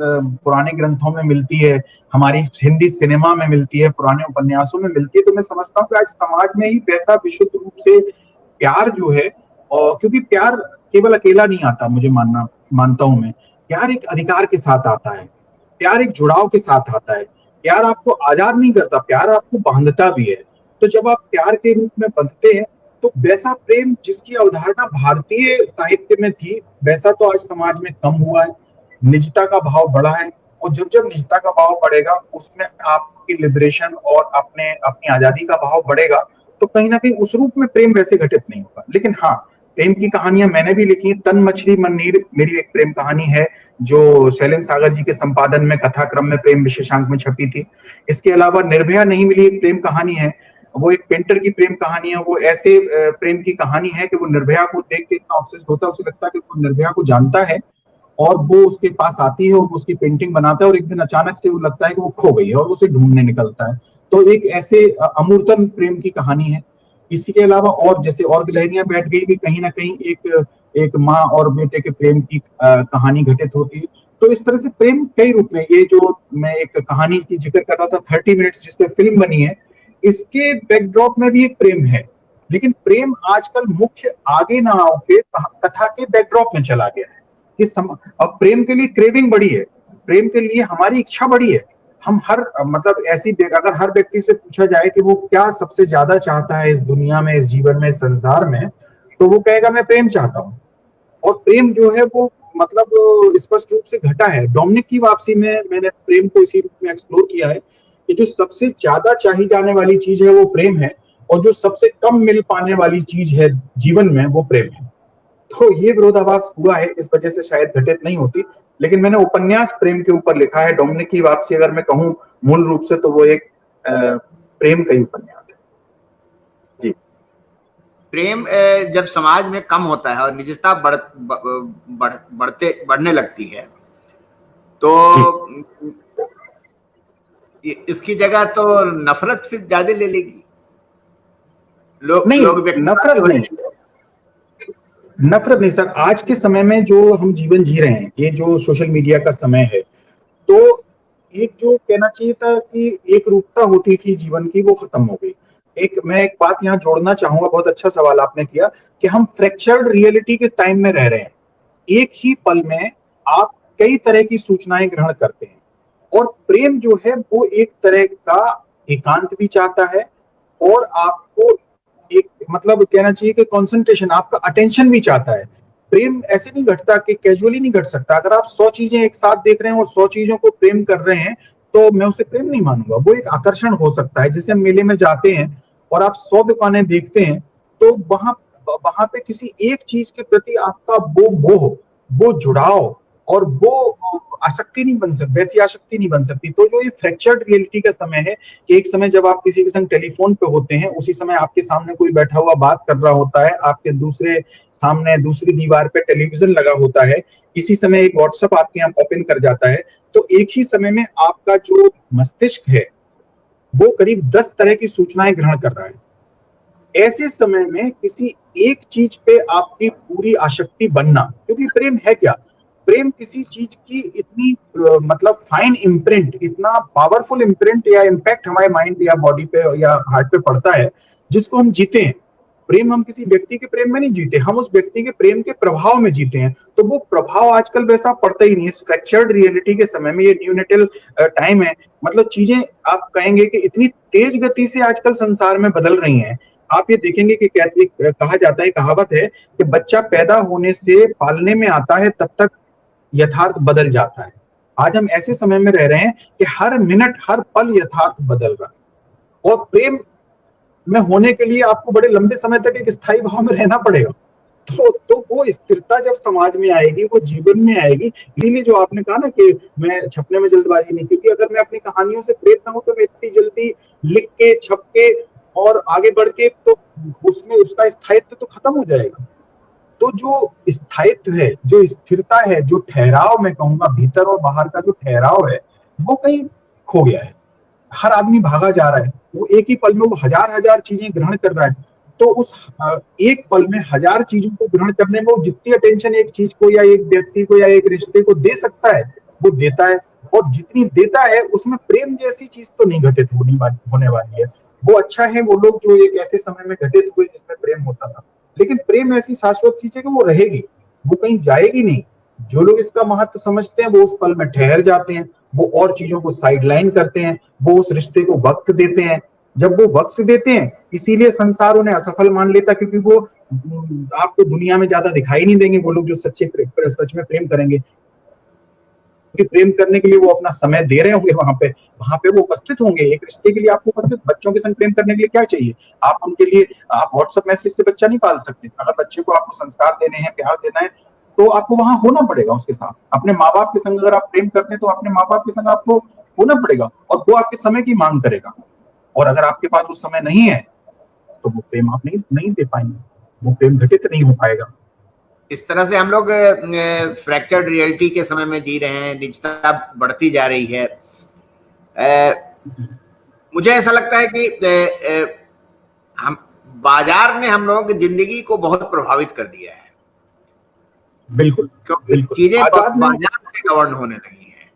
पुराने ग्रंथों में मिलती है, हमारी हिंदी सिनेमा में मिलती है, पुराने उपन्यासों में मिलती है। तो मैं समझता हूँ कि आज समाज में ही वैसा विशुद्ध रूप से प्यार जो है, और क्योंकि प्यार केवल अकेला नहीं आता, मुझे मानता हूं मैं, प्यार एक अधिकार के साथ आता है, प्यार एक जुड़ाव के साथ आता है। प्यार आपको आजाद नहीं करता, प्यार आपको बांधता भी है। तो जब आप प्यार के रूप में बंधते हैं, तो वैसा प्रेम जिसकी अवधारणा भारतीय साहित्य में थी, वैसा तो आज समाज में कम हुआ है। निजता का भाव बढ़ा है, और जब जब निजता का भाव बढ़ेगा, उसमें आपकी लिबरेशन और अपनी आजादी का भाव बढ़ेगा, तो कहीं ना कहीं उस रूप में प्रेम वैसे घटित नहीं होगा। लेकिन हाँ, प्रेम की कहानियां मैंने भी लिखी। तन मछली मन नीर मेरी एक प्रेम कहानी है, जो शैलेंद्र सागर जी के संपादन में कथाक्रम में प्रेम विशेषांक में छपी थी। इसके अलावा निर्भया नहीं मिली एक प्रेम कहानी है, वो एक पेंटर की प्रेम कहानी है। वो ऐसे प्रेम की कहानी है कि वो निर्भया को देख के इतना ऑब्सेस्ड होता है, उसे लगता है कि वो निर्भया को जानता है, और वो उसके पास आती है और उसकी पेंटिंग बनाता है, और एक दिन अचानक से वो लगता है कि वो खो गई है और उसे ढूंढने निकलता है। तो एक ऐसे अमूर्तन प्रेम की कहानी है। इसी के अलावा और जैसे और गिलहरियां बैठ गई भी कहीं ना कहीं एक माँ और बेटे के प्रेम की कहानी घटित होती है। तो इस तरह से प्रेम कई रूप में, ये जो मैं एक कहानी की जिक्र कर रहा था 30 मिनट्स जिसपे फिल्म बनी है, इसके बैकड्रॉप में भी एक प्रेम है। लेकिन प्रेम आजकल मुख्य आगे ना होके कथा के बैकड्रॉप में चला गया है कि अब प्रेम के लिए क्रेविंग बढ़ी है, प्रेम के लिए हमारी इच्छा बढ़ी है। हम हर मतलब ऐसी, अगर हर व्यक्ति से पूछा जाए कि वो क्या सबसे ज्यादा चाहता है इस दुनिया में, इस जीवन में, इस संसार में, तो वो कहेगा मैं प्रेम चाहता हूँ। और प्रेम जो है वो मतलब स्पष्ट रूप से घटा है। डोमिनिक की वापसी में मैंने प्रेम को इसी रूप में एक्सप्लोर किया है कि जो सबसे ज्यादा चाही जाने वाली चीज है वो प्रेम है, और जो सबसे कम मिल पाने वाली चीज है जीवन में वो प्रेम है। तो ये विरोधाभास हुआ है, इस वजह से शायद घटित नहीं होती। लेकिन मैंने उपन्यास प्रेम के ऊपर लिखा है। डोमिनिक की वापसी अगर मैं कहूँ मूल रूप से तो वो एक प्रेम का ही उपन्यास है। जी। प्रेम जब समाज में कम होता है और निजता बढ़ने लगती है, तो इसकी जगह तो नफरत फिर ज्यादा ले लेगी। लोग नफरत नहीं सर। आज के समय में जो हम जीवन जी रहे हैं, ये जो सोशल मीडिया का समय है, तो एक जो कहना चाहिए था कि एक रूपता होती थी जीवन की, वो खत्म हो गई। मैं एक बात यहाँ जोड़ना चाहूंगा, बहुत अच्छा सवाल आपने किया कि हम फ्रैक्चर्ड रियलिटी के टाइम में रह रहे हैं। एक ही पल में आप कई तरह की सूचनाएं ग्रहण करते हैं, और प्रेम जो है वो एक तरह का एकांत भी चाहता है, और आपको एक मतलब कहना चाहिए कि कंसंट्रेशन, आपका अटेंशन भी चाहता है। प्रेम ऐसे नहीं घटता कि कैजुअली नहीं घट सकता। अगर आप 100 चीजें एक साथ देख रहे हैं और 100 चीजों को प्रेम कर रहे हैं, तो मैं उसे प्रेम नहीं मानूंगा। वो एक आकर्षण हो सकता है। जैसे हम मेले में जाते हैं और आप 100 दुकानें देखते हैं, तो वहां वहां पे किसी एक चीज के प्रति आपका वो मोह, वो जुड़ाव और वो आसक्ति नहीं बन सकती, वैसी आसक्ति नहीं बन सकती। तो जो ये फ्रैक्चर्ड रियलिटी का समय है कि एक समय जब आप किसी के संग टेलीफोन पे होते हैं, उसी समय आपके सामने कोई बैठा हुआ बात कर रहा होता है, आपके दूसरे सामने दूसरी दीवार पे टेलीविजन लगा होता है, इसी समय एक व्हाट्सएप आपके यहाँ पॉप इन कर जाता है। तो एक ही समय में आपका जो मस्तिष्क है वो करीब 10 तरह की सूचनाएं ग्रहण कर रहा है। ऐसे समय में किसी एक चीज पे आपकी पूरी आसक्ति बनना, क्योंकि प्रेम है क्या? प्रेम किसी चीज की इतनी मतलब फाइन इम्प्रिंट, इतना पावरफुल इम्प्रिंट या इम्पैक्ट हमारे माइंड या बॉडी पे या हार्ट पे पड़ता है, जिसको हम जीते हैं। प्रेम हम किसी व्यक्ति के प्रेम में नहीं जीते, हम उस व्यक्ति के प्रेम के प्रभाव में जीते हैं। तो वो प्रभाव आजकल वैसा पड़ता ही नहीं। इस फ्रैक्चर्ड रियलिटी के समय में, ये न्यूनेटल टाइम है, मतलब चीजें आप कहेंगे कि इतनी तेज गति से आजकल संसार में बदल रही हैं। आप ये देखेंगे कि कहा जाता है, कहावत है कि बच्चा पैदा होने से पालने में आता है, तब तक यथार्थ बदल जाता है। आज हम ऐसे समय में रह रहे हैं कि हर मिनट हर पल यथार्थ बदल रहा है, और प्रेम में होने के लिए आपको बड़े लंबे समय तक एक स्थायी भाव में रहना पड़ेगा। तो वो स्थिरता जब समाज में आएगी, वो जीवन में आएगी। इसीलिए जो आपने कहा ना कि मैं छपने में जल्दबाजी नहीं, क्योंकि अगर मैं अपनी कहानियों से प्रेरित ना हूं तो मैं इतनी जल्दी लिख के, छप के और आगे बढ़ के, तो उसमें उसका स्थायित्व तो खत्म हो जाएगा। तो जो स्थायित्व है, जो स्थिरता है, जो ठहराव, मैं कहूंगा भीतर और बाहर का जो ठहराव है, वो कहीं खो गया है। हर आदमी भागा जा रहा है, वो एक ही पल में वो हजार हजार चीजें ग्रहण कर रहा है। तो उस एक पल में हजार चीजों को ग्रहण करने में वो जितनी अटेंशन एक चीज को या एक व्यक्ति को या एक रिश्ते को दे सकता है, वो देता है। और जितनी देता है उसमें प्रेम जैसी चीज तो नहीं घटित होने वाली है। वो अच्छा है वो लोग जो एक ऐसे समय में घटित हुए जिसमें प्रेम होता था, लेकिन प्रेम ऐसी शाश्वत चीज है कि वो रहेगी, वो कहीं जाएगी नहीं। जो लोग इसका महत्व समझते हैं वो उस पल में ठहर जाते हैं, वो और चीजों को साइडलाइन करते हैं, वो उस रिश्ते को वक्त देते हैं। जब वो वक्त देते हैं, इसीलिए संसार उन्हें असफल मान लेता, क्योंकि वो आपको दुनिया में ज्यादा दिखाई नहीं देंगे वो लोग जो सच में प्रेम करेंगे। क्योंकि प्रेम करने के लिए वो अपना समय दे रहे होंगे, वहां पे वो उपस्थित होंगे। एक रिश्ते के लिए आपको उपस्थित, बच्चों के संग प्रेम करने के लिए क्या चाहिए? आप उनके लिए, आप व्हाट्सएप मैसेज से बच्चा नहीं पाल सकते। अगर बच्चे को आपको संस्कार देने हैं, प्यार देना है, तो आपको वहां होना पड़ेगा उसके साथ। अपने माँ बाप के संग अगर आप प्रेम करते हैं तो अपने माँ बाप के संग आपको होना पड़ेगा, और वो आपके समय की मांग करेगा। और अगर आपके पास उस समय नहीं है तो वो प्रेम आप नहीं दे पाएंगे, वो प्रेम घटित नहीं हो पाएगा। इस तरह से हम लोग फ्रैक्चर्ड रियलिटी के समय में जी रहे हैं, निजता बढ़ती जा रही है। मुझे ऐसा लगता है कि हम बाजार ने हम लोगों की जिंदगी को बहुत प्रभावित कर दिया है। बिल्कुल, क्योंकि चीजें बाजार से गवर्न होने लगी हैं।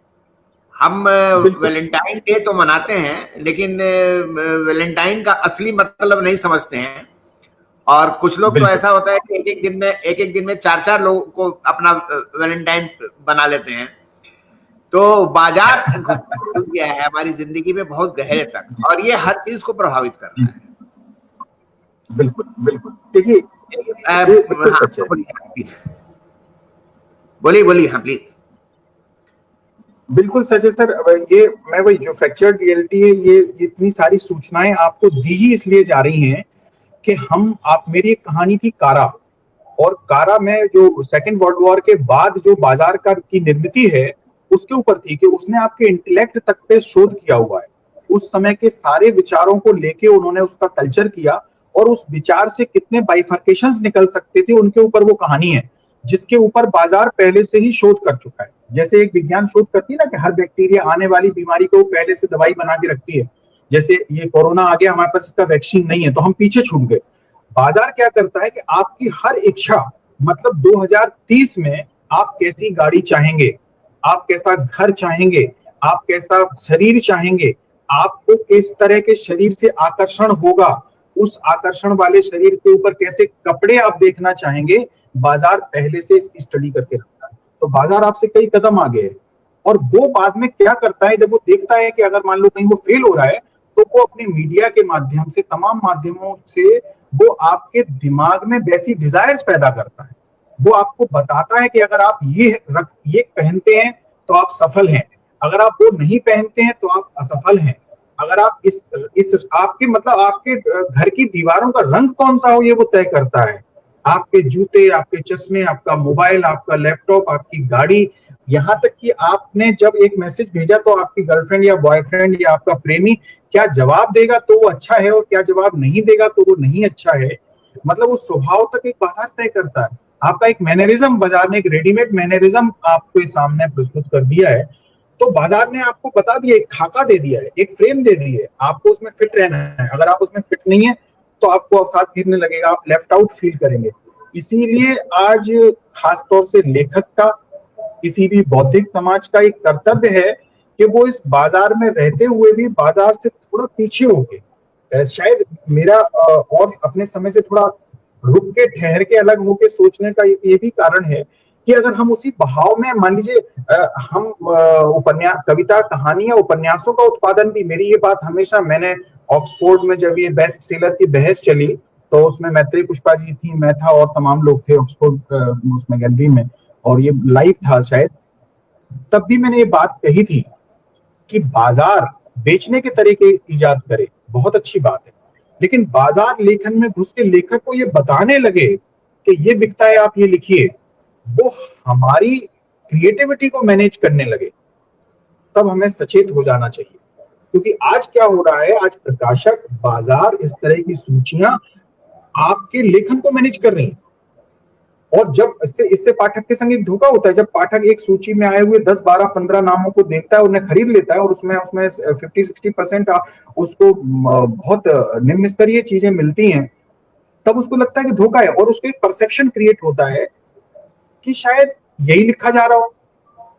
हम वैलेंटाइन डे तो मनाते हैं, लेकिन वैलेंटाइन का असली मतलब नहीं समझते हैं। और कुछ लोग तो ऐसा होता है कि एक एक दिन में 4-4 लोगों को अपना वैलेंटाइन बना लेते हैं। तो बाजार घुस गया है हमारी जिंदगी में बहुत गहरे तक, और ये हर चीज को प्रभावित कर रहा है। बिल्कुल बिल्कुल। देखिए, ये बिल्कुल हाँ सच है। प्लीज बोलिए बोलिए, हाँ प्लीज। बिल्कुल सच है सर। ये मैं वही जो फ्रैक्चर्ड रियलिटी है, ये इतनी सारी सूचनाएं आपको दी ही इसलिए जा रही हैं कि हम आप मेरी एक कहानी थी कारा, और कारा में जो सेकेंड वर्ल्ड वॉर के बाद जो बाजार का की निर्मित है उसके ऊपर थी कि उसने आपके इंटेलेक्ट तक पे शोध किया हुआ है। उस समय के सारे विचारों को लेके उन्होंने उसका कल्चर किया, और उस विचार से कितने बाइफर्केशंस निकल सकते थे उनके ऊपर वो कहानी है, जिसके ऊपर बाजार पहले से ही शोध कर चुका है। जैसे एक विज्ञान शोध करती है ना कि हर बैक्टीरिया आने वाली बीमारी को पहले से दवाई बना के रखती है, जैसे ये कोरोना आ गया, हमारे पास इसका वैक्सीन नहीं है तो हम पीछे छूट गए। बाजार क्या करता है कि आपकी हर इच्छा, मतलब 2030 में आप कैसी गाड़ी चाहेंगे, आप कैसा घर चाहेंगे, आप कैसा शरीर चाहेंगे, आपको किस तरह के शरीर से आकर्षण होगा, उस आकर्षण वाले शरीर के ऊपर कैसे कपड़े आप देखना चाहेंगे, बाजार पहले से इसकी स्टडी करके रखता है। तो बाजार आपसे कई कदम आगे है। और वो बाद में क्या करता है, जब वो देखता है कि अगर मान लो कहीं वो फेल हो रहा है, तो वो अपने मीडिया के माध्यम से, तमाम माध्यमों से वो आपके दिमाग में वैसी डिजायर्स पैदा करता है। वो आपको बताता है कि अगर आप ये पहनते हैं तो आप सफल हैं, अगर आप वो नहीं पहनते हैं तो आप असफल हैं, अगर आप इस आपके मतलब आपके घर की दीवारों का रंग कौन सा हो ये वो तय करता है, आपके जूते, आपके चश्मे, आपका मोबाइल, आपका लैपटॉप, आपकी गाड़ी, यहाँ तक कि आपने जब एक मैसेज भेजा तो आपकी गर्लफ्रेंड या बॉयफ्रेंड या आपका प्रेमी क्या जवाब देगा तो वो अच्छा है, और क्या जवाब नहीं देगा तो वो नहीं अच्छा है। मतलब वो स्वभाव तक एक बाजार तय करता है। आपका एक मैनरिज्म, बाजार ने एक रेडीमेड मैनरिज्म आपके सामने प्रस्तुत कर दिया है। तो बाजार ने आपको बता दिया, एक खाका दे दिया है, एक फ्रेम दे दी है, आपको उसमें फिट रहना है। अगर आप उसमें फिट नहीं है तो आपको अब साथ गिरने लगेगा, आप लेफ्ट आउट फील करेंगे। इसीलिए आज खास तौर से लेखक का, किसी भी बौद्धिक समाज का एक कर्तव्य है कि वो इस बाजार में रहते हुए भी बाजार से थोड़ा पीछे होके, शायद मेरा और अपने समय से थोड़ा रुक के, ठहर के, अलग होके सोचने का ये भी कारण है कि अगर हम उसी बहाव में, मान लीजिए हम उपन्यास, कविता, कहानी या उपन्यासों का उत्पादन भी, मेरी ये बात हमेशा, मैंने ऑक्सफोर्ड में जब ये बेस्ट सेलर की बहस चली तो उसमें मैत्री पुष्पा जी थी, मैं था और तमाम लोग थे ऑक्सफोर्ड उसमें गैलरी में, और ये लाइव था शायद, तब भी मैंने ये बात कही थी कि बाजार बेचने के तरीके इजाद करे, बहुत अच्छी बात है, लेकिन बाजार लेखन में घुस के लेखक को ये बताने लगे कि ये बिकता है आप ये लिखिए, वो हमारी क्रिएटिविटी को मैनेज करने लगे, तब हमें सचेत हो जाना चाहिए। क्योंकि आज क्या हो रहा है, आज प्रकाशक, बाजार, इस तरह की सूचियां आपके लेखन को मैनेज कर रही हैं। और जब इससे पाठक के संग एक धोखा होता है, जब पाठक एक सूची में आए हुए 10, 12, 15 नामों को देखता है, उन्हें खरीद लेता है और उसमें 50-60% उसको बहुत निम्न स्तरीय चीजें मिलती हैं, तब उसको लगता है कि धोखा है, और उसको एक परसेप्शन क्रिएट होता है कि शायद यही लिखा जा रहा हो।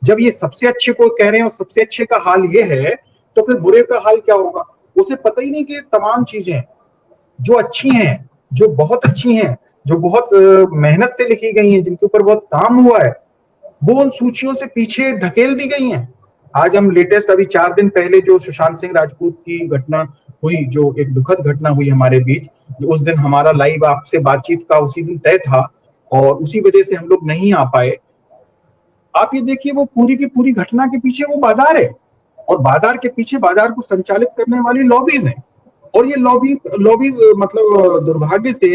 जब ये सबसे अच्छे को कह रहे हैं और सबसे अच्छे का हाल ये है, तो फिर बुरे का हाल क्या होगा। उसे पता ही नहीं कि तमाम चीजें जो अच्छी हैं, जो बहुत अच्छी हैं, जो बहुत मेहनत से लिखी गई हैं, जिनके ऊपर बहुत काम हुआ है, वो उन सूचियों से पीछे धकेल दी गई हैं। आज हम लेटेस्ट, अभी 4 दिन पहले जो सुशांत सिंह राजपूत की घटना हुई, जो एक दुखद घटना हुई हमारे बीच, उस दिन हमारा लाइव आपसे बातचीत का उसी दिन तय था और उसी वजह से हम लोग नहीं आ पाए। आप ये देखिए, वो पूरी की पूरी घटना के पीछे वो बाजार है, और बाजार के पीछे बाजार को संचालित करने वाली लॉबीज हैं। और ये लॉबीज मतलब दुर्भाग्य से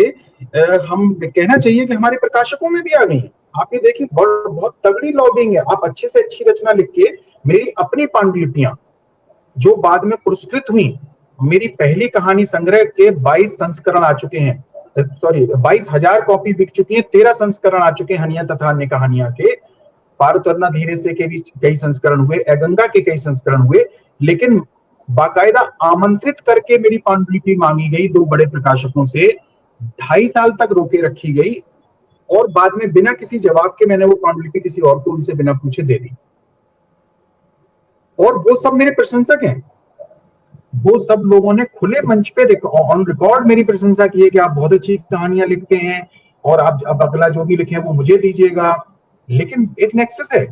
हम कहना चाहिए कि हमारे प्रकाशकों में भी आ गई। आप ये देखिए, बहुत तगड़ी लॉबिंग है। आप अच्छे से अच्छी रचना लिख के, मेरी अपनी पांडुलिपियां जो बाद में पुरस्कृत हुई, मेरी पहली कहानी संग्रह के 22 संस्करण आ चुके हैं, सॉरी 22,000 कॉपी बिक चुकी हैं, 13 संस्करण आ चुके हैं हनिया तथा अन्य कहानियां के। पारुतरना धीरे से के भी कई संस्करण हुए, गंगा के कई संस्करण हुए, लेकिन बाकायदा आमंत्रित करके मेरी पांडुलिपि मांगी गई 2 बड़े प्रकाशकों से, 2.5 साल तक रोके रखी गई, और बाद में बिना किसी जवाब के मैंने वो पांडुलिपि किसी और को उनसे बिना पूछे दे दी। और वो सब मेरे प्रशंसक हैं, वो सब लोगों ने खुले मंच पे ऑन रिकॉर्ड मेरी प्रशंसा की है कि आप बहुत अच्छी कहानियां लिखते हैं और आप अब अगला जो भी लिखे वो मुझे दीजिएगा। लेकिन एक नेक्सस है,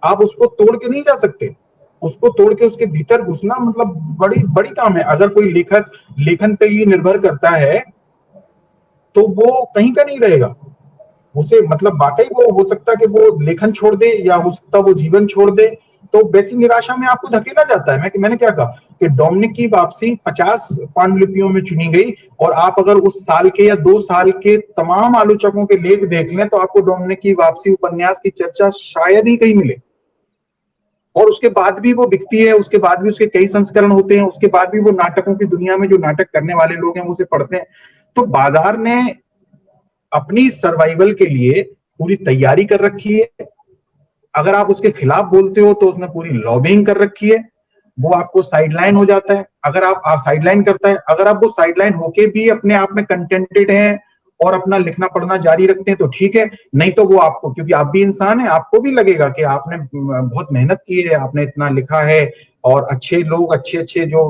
आप उसको तोड़ के नहीं जा सकते। उसको तोड़ के उसके भीतर घुसना मतलब बड़ी बड़ी काम है। अगर कोई लेखक लेखन पे ही निर्भर करता है तो वो कहीं का नहीं रहेगा। उसे मतलब वाकई वो हो सकता है कि वो लेखन छोड़ दे, या हो सकता है वो जीवन छोड़ दे। तो वैसी निराशा में आपको धकेला जाता है। मैंने क्या कहा कि डोमिनिक की वापसी 50 पांडुलिपियों में चुनी गई, और आप अगर उस साल के या 2 साल के तमाम आलोचकों के लेख देख लें तो आपको डोमिनिक की वापसी उपन्यास की चर्चा शायद ही कहीं मिले। और उसके बाद भी वो बिकती है, उसके बाद भी उसके कई संस्करण होते हैं, उसके बाद भी वो नाटकों की दुनिया में जो नाटक करने वाले लोग हैं वो उसे पढ़ते हैं। तो बाजार ने अपनी सर्वाइवल के लिए पूरी तैयारी कर रखी है। अगर आप उसके खिलाफ बोलते हो तो उसने पूरी लॉबिंग कर रखी है, वो आपको साइडलाइन हो जाता है। अगर आप साइडलाइन करता है, अगर आप वो साइडलाइन होके भी अपने आप में कंटेंटेड हैं और अपना लिखना पढ़ना जारी रखते हैं तो ठीक है, नहीं तो वो आपको, क्योंकि आप भी इंसान हैं, आपको भी लगेगा कि आपने बहुत मेहनत की है, आपने इतना लिखा है, और अच्छे लोग, अच्छे अच्छे जो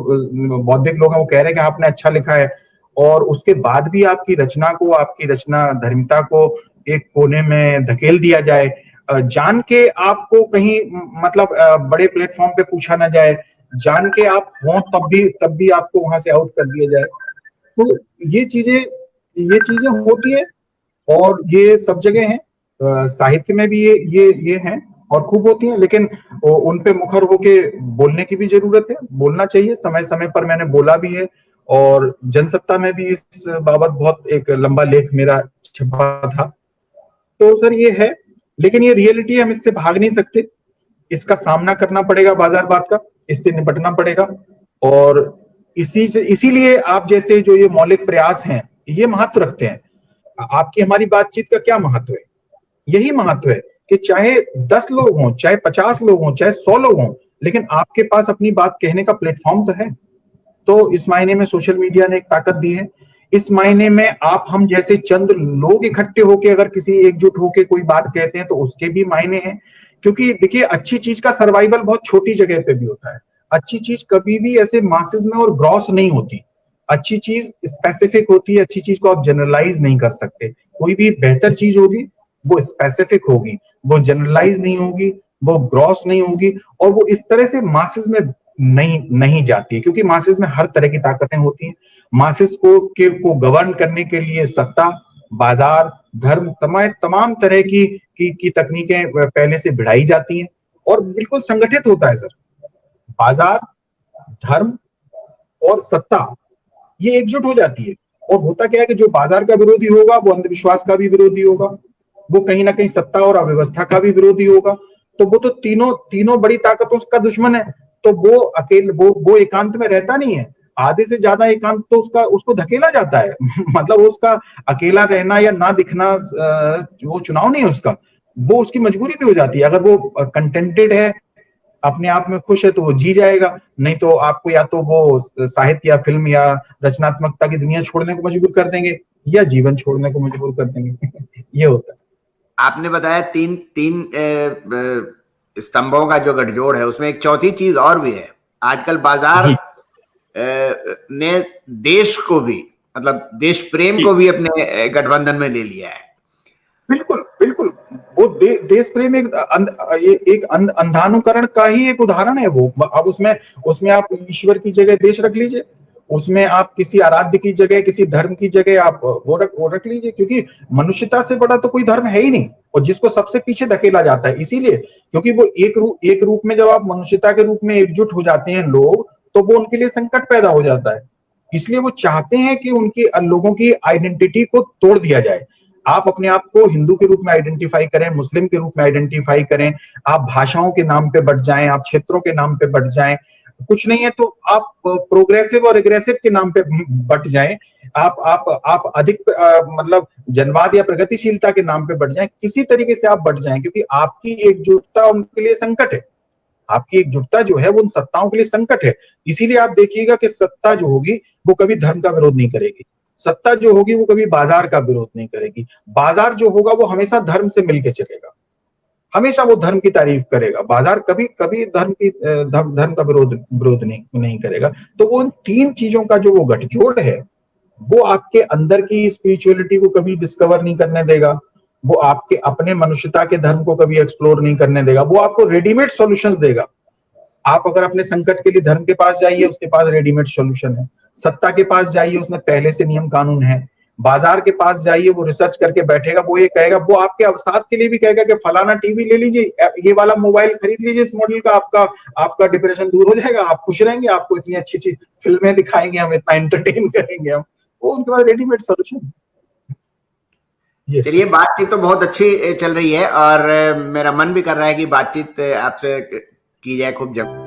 बौद्धिक लोग हैं वो कह रहे हैं कि आपने अच्छा लिखा है, और उसके बाद भी आपकी रचना को, आपकी रचना धर्मिता को एक कोने में धकेल दिया जाए, जान के आपको कहीं मतलब बड़े प्लेटफॉर्म पे पूछा ना जाए, जान के आप हो तब भी आपको वहां से आउट कर दिया जाए। तो ये चीजें होती है, और ये सब जगह है, साहित्य में भी ये है और खूब होती है। लेकिन उन पे मुखर होके बोलने की भी जरूरत है, बोलना चाहिए समय समय पर। मैंने बोला भी है, और जनसत्ता में भी इस बाबत बहुत एक लंबा लेख मेरा छपा था। तो सर ये है, लेकिन ये रियलिटी है, हम इससे भाग नहीं सकते, इसका सामना करना पड़ेगा, बाजारवाद का, इससे निपटना पड़ेगा। और इसीलिए आप जैसे जो ये मौलिक प्रयास हैं ये महत्व रखते हैं। आपकी हमारी बातचीत का क्या महत्व है? यही महत्व है कि चाहे 10 लोग हों, चाहे 50 लोग हों, चाहे 100 लोग हों, लेकिन आपके पास अपनी बात कहने का प्लेटफॉर्म तो है। तो इस मायने में सोशल मीडिया ने एक ताकत दी है। इस मायने में आप हम जैसे चंद लोग इकट्ठे होके अगर किसी एकजुट होके कोई बात कहते हैं तो उसके भी मायने हैं। क्योंकि देखिए, अच्छी चीज का सर्वाइवल बहुत छोटी जगह पे भी होता है। अच्छी चीज कभी भी ऐसे मासेस में और ग्रॉस नहीं होती। अच्छी चीज स्पेसिफिक होती है, अच्छी चीज को आप जनरलाइज नहीं कर सकते। कोई भी बेहतर चीज होगी वो स्पेसिफिक होगी, वो जनरलाइज नहीं होगी, वो ग्रॉस नहीं होगी, और वो इस तरह से मासेस में नहीं जाती है। क्योंकि मासेस में हर तरह की ताकतें होती हैं। मासेस को गवर्न करने के लिए सत्ता, बाजार, धर्म, तमाम तरह की तकनीकें पहले से भिड़ाई जाती हैं, और बिल्कुल संगठित होता है सर। बाजार, धर्म और सत्ता ये एकजुट हो जाती है। और होता क्या है कि जो बाजार का विरोधी होगा वो अंधविश्वास का भी विरोधी होगा, वो कहीं ना कहीं सत्ता और अव्यवस्था का भी विरोधी होगा। तो वो तो तीनों बड़ी ताकतों का दुश्मन है। तो वो अकेले वो एकांत में रहता नहीं है। आधे से ज्यादा एकांत तो उसको धकेला जाता है। मतलब उसका अकेला रहना या ना दिखना वो चुनाव नहीं है उसका, वो उसकी मजबूरी भी हो जाती है। अगर वो कंटेंटेड है, अपने आप में खुश है, तो वो जी जाएगा। नहीं तो आपको या तो वो साहित्य या फिल्म या रचनात्मकता की दुनिया छोड़ने को मजबूर कर देंगे, या जीवन छोड़ने को मजबूर कर देंगे। ये होता है। आपने बताया तीन तीन स्तंभों का जो गठजोड़ है, उसमें एक चौथी चीज और भी है। आजकल बाजार ने देश को भी, मतलब देश प्रेम को भी अपने गठबंधन में ले लिया है। बिल्कुल बिल्कुल, वो देश प्रेम एक अंधानुकरण का ही एक उदाहरण है वो। अब उसमें आप ईश्वर की जगह देश रख लीजिए, उसमें आप किसी आराध्य की जगह, किसी धर्म की जगह आप वो रख लीजिए। क्योंकि मनुष्यता से बड़ा तो कोई धर्म है ही नहीं, और जिसको सबसे पीछे धकेला जाता है। इसीलिए क्योंकि वो एक रूप में जब आप मनुष्यता के रूप में एकजुट हो जाते हैं लोग, तो वो उनके लिए संकट पैदा हो जाता है। इसलिए वो चाहते हैं कि उनकी लोगों की आइडेंटिटी को तोड़ दिया जाए। आप अपने आप को हिंदू के रूप में आइडेंटिफाई करें, मुस्लिम के रूप में आइडेंटिफाई करें, आप भाषाओं के नाम पे बट जाएं, आप क्षेत्रों के नाम पे बट जाएं, कुछ नहीं है तो आप प्रोग्रेसिव और एग्रेसिव के नाम पे बट जाएं, आप अधिक मतलब जनवाद या प्रगतिशीलता के नाम पे बट जाएं, किसी तरीके से आप बट जाएं, क्योंकि आपकी एकजुटता उनके लिए संकट है। आपकी एकजुटता जो है वो उन सत्ताओं के लिए संकट है। इसीलिए आप देखिएगा कि सत्ता जो होगी वो कभी धर्म का विरोध नहीं करेगी, सत्ता जो होगी वो कभी बाजार का विरोध नहीं करेगी, बाजार जो होगा वो हमेशा धर्म से मिलकर चलेगा, हमेशा वो धर्म की तारीफ करेगा। बाजार कभी कभी धर्म का विरोध नहीं करेगा। तो वो उन तीन चीजों का जो वो गठजोड़ है, वो आपके अंदर की स्पिरिचुअलिटी को कभी डिस्कवर नहीं करने देगा, वो आपके अपने मनुष्यता के धर्म को कभी एक्सप्लोर नहीं करने देगा, वो आपको रेडीमेड सॉल्यूशंस देगा। आप अगर अपने संकट के लिए धर्म के पास जाइए, उसके पास रेडीमेड सॉल्यूशन है। सत्ता के पास जाइए, उसमें पहले से नियम कानून है। बाजार के पास जाइए, वो रिसर्च करके बैठेगा, वो ये कहेगा, वो आपके अवसाद के लिए भी कहेगा कि फलाना टीवी ले लीजिए, ये वाला मोबाइल खरीद लीजिए, इस मॉडल का, आपका डिप्रेशन दूर हो जाएगा, आप खुश रहेंगे, आपको इतनी अच्छी अच्छी फिल्में दिखाएंगे हम, इतना एंटरटेन करेंगे हम। वो उनके पास रेडीमेड सोल्यूशन। चलिए, बातचीत तो बहुत अच्छी चल रही है और मेरा मन भी कर रहा है कि बातचीत आपसे की जाए खूब जब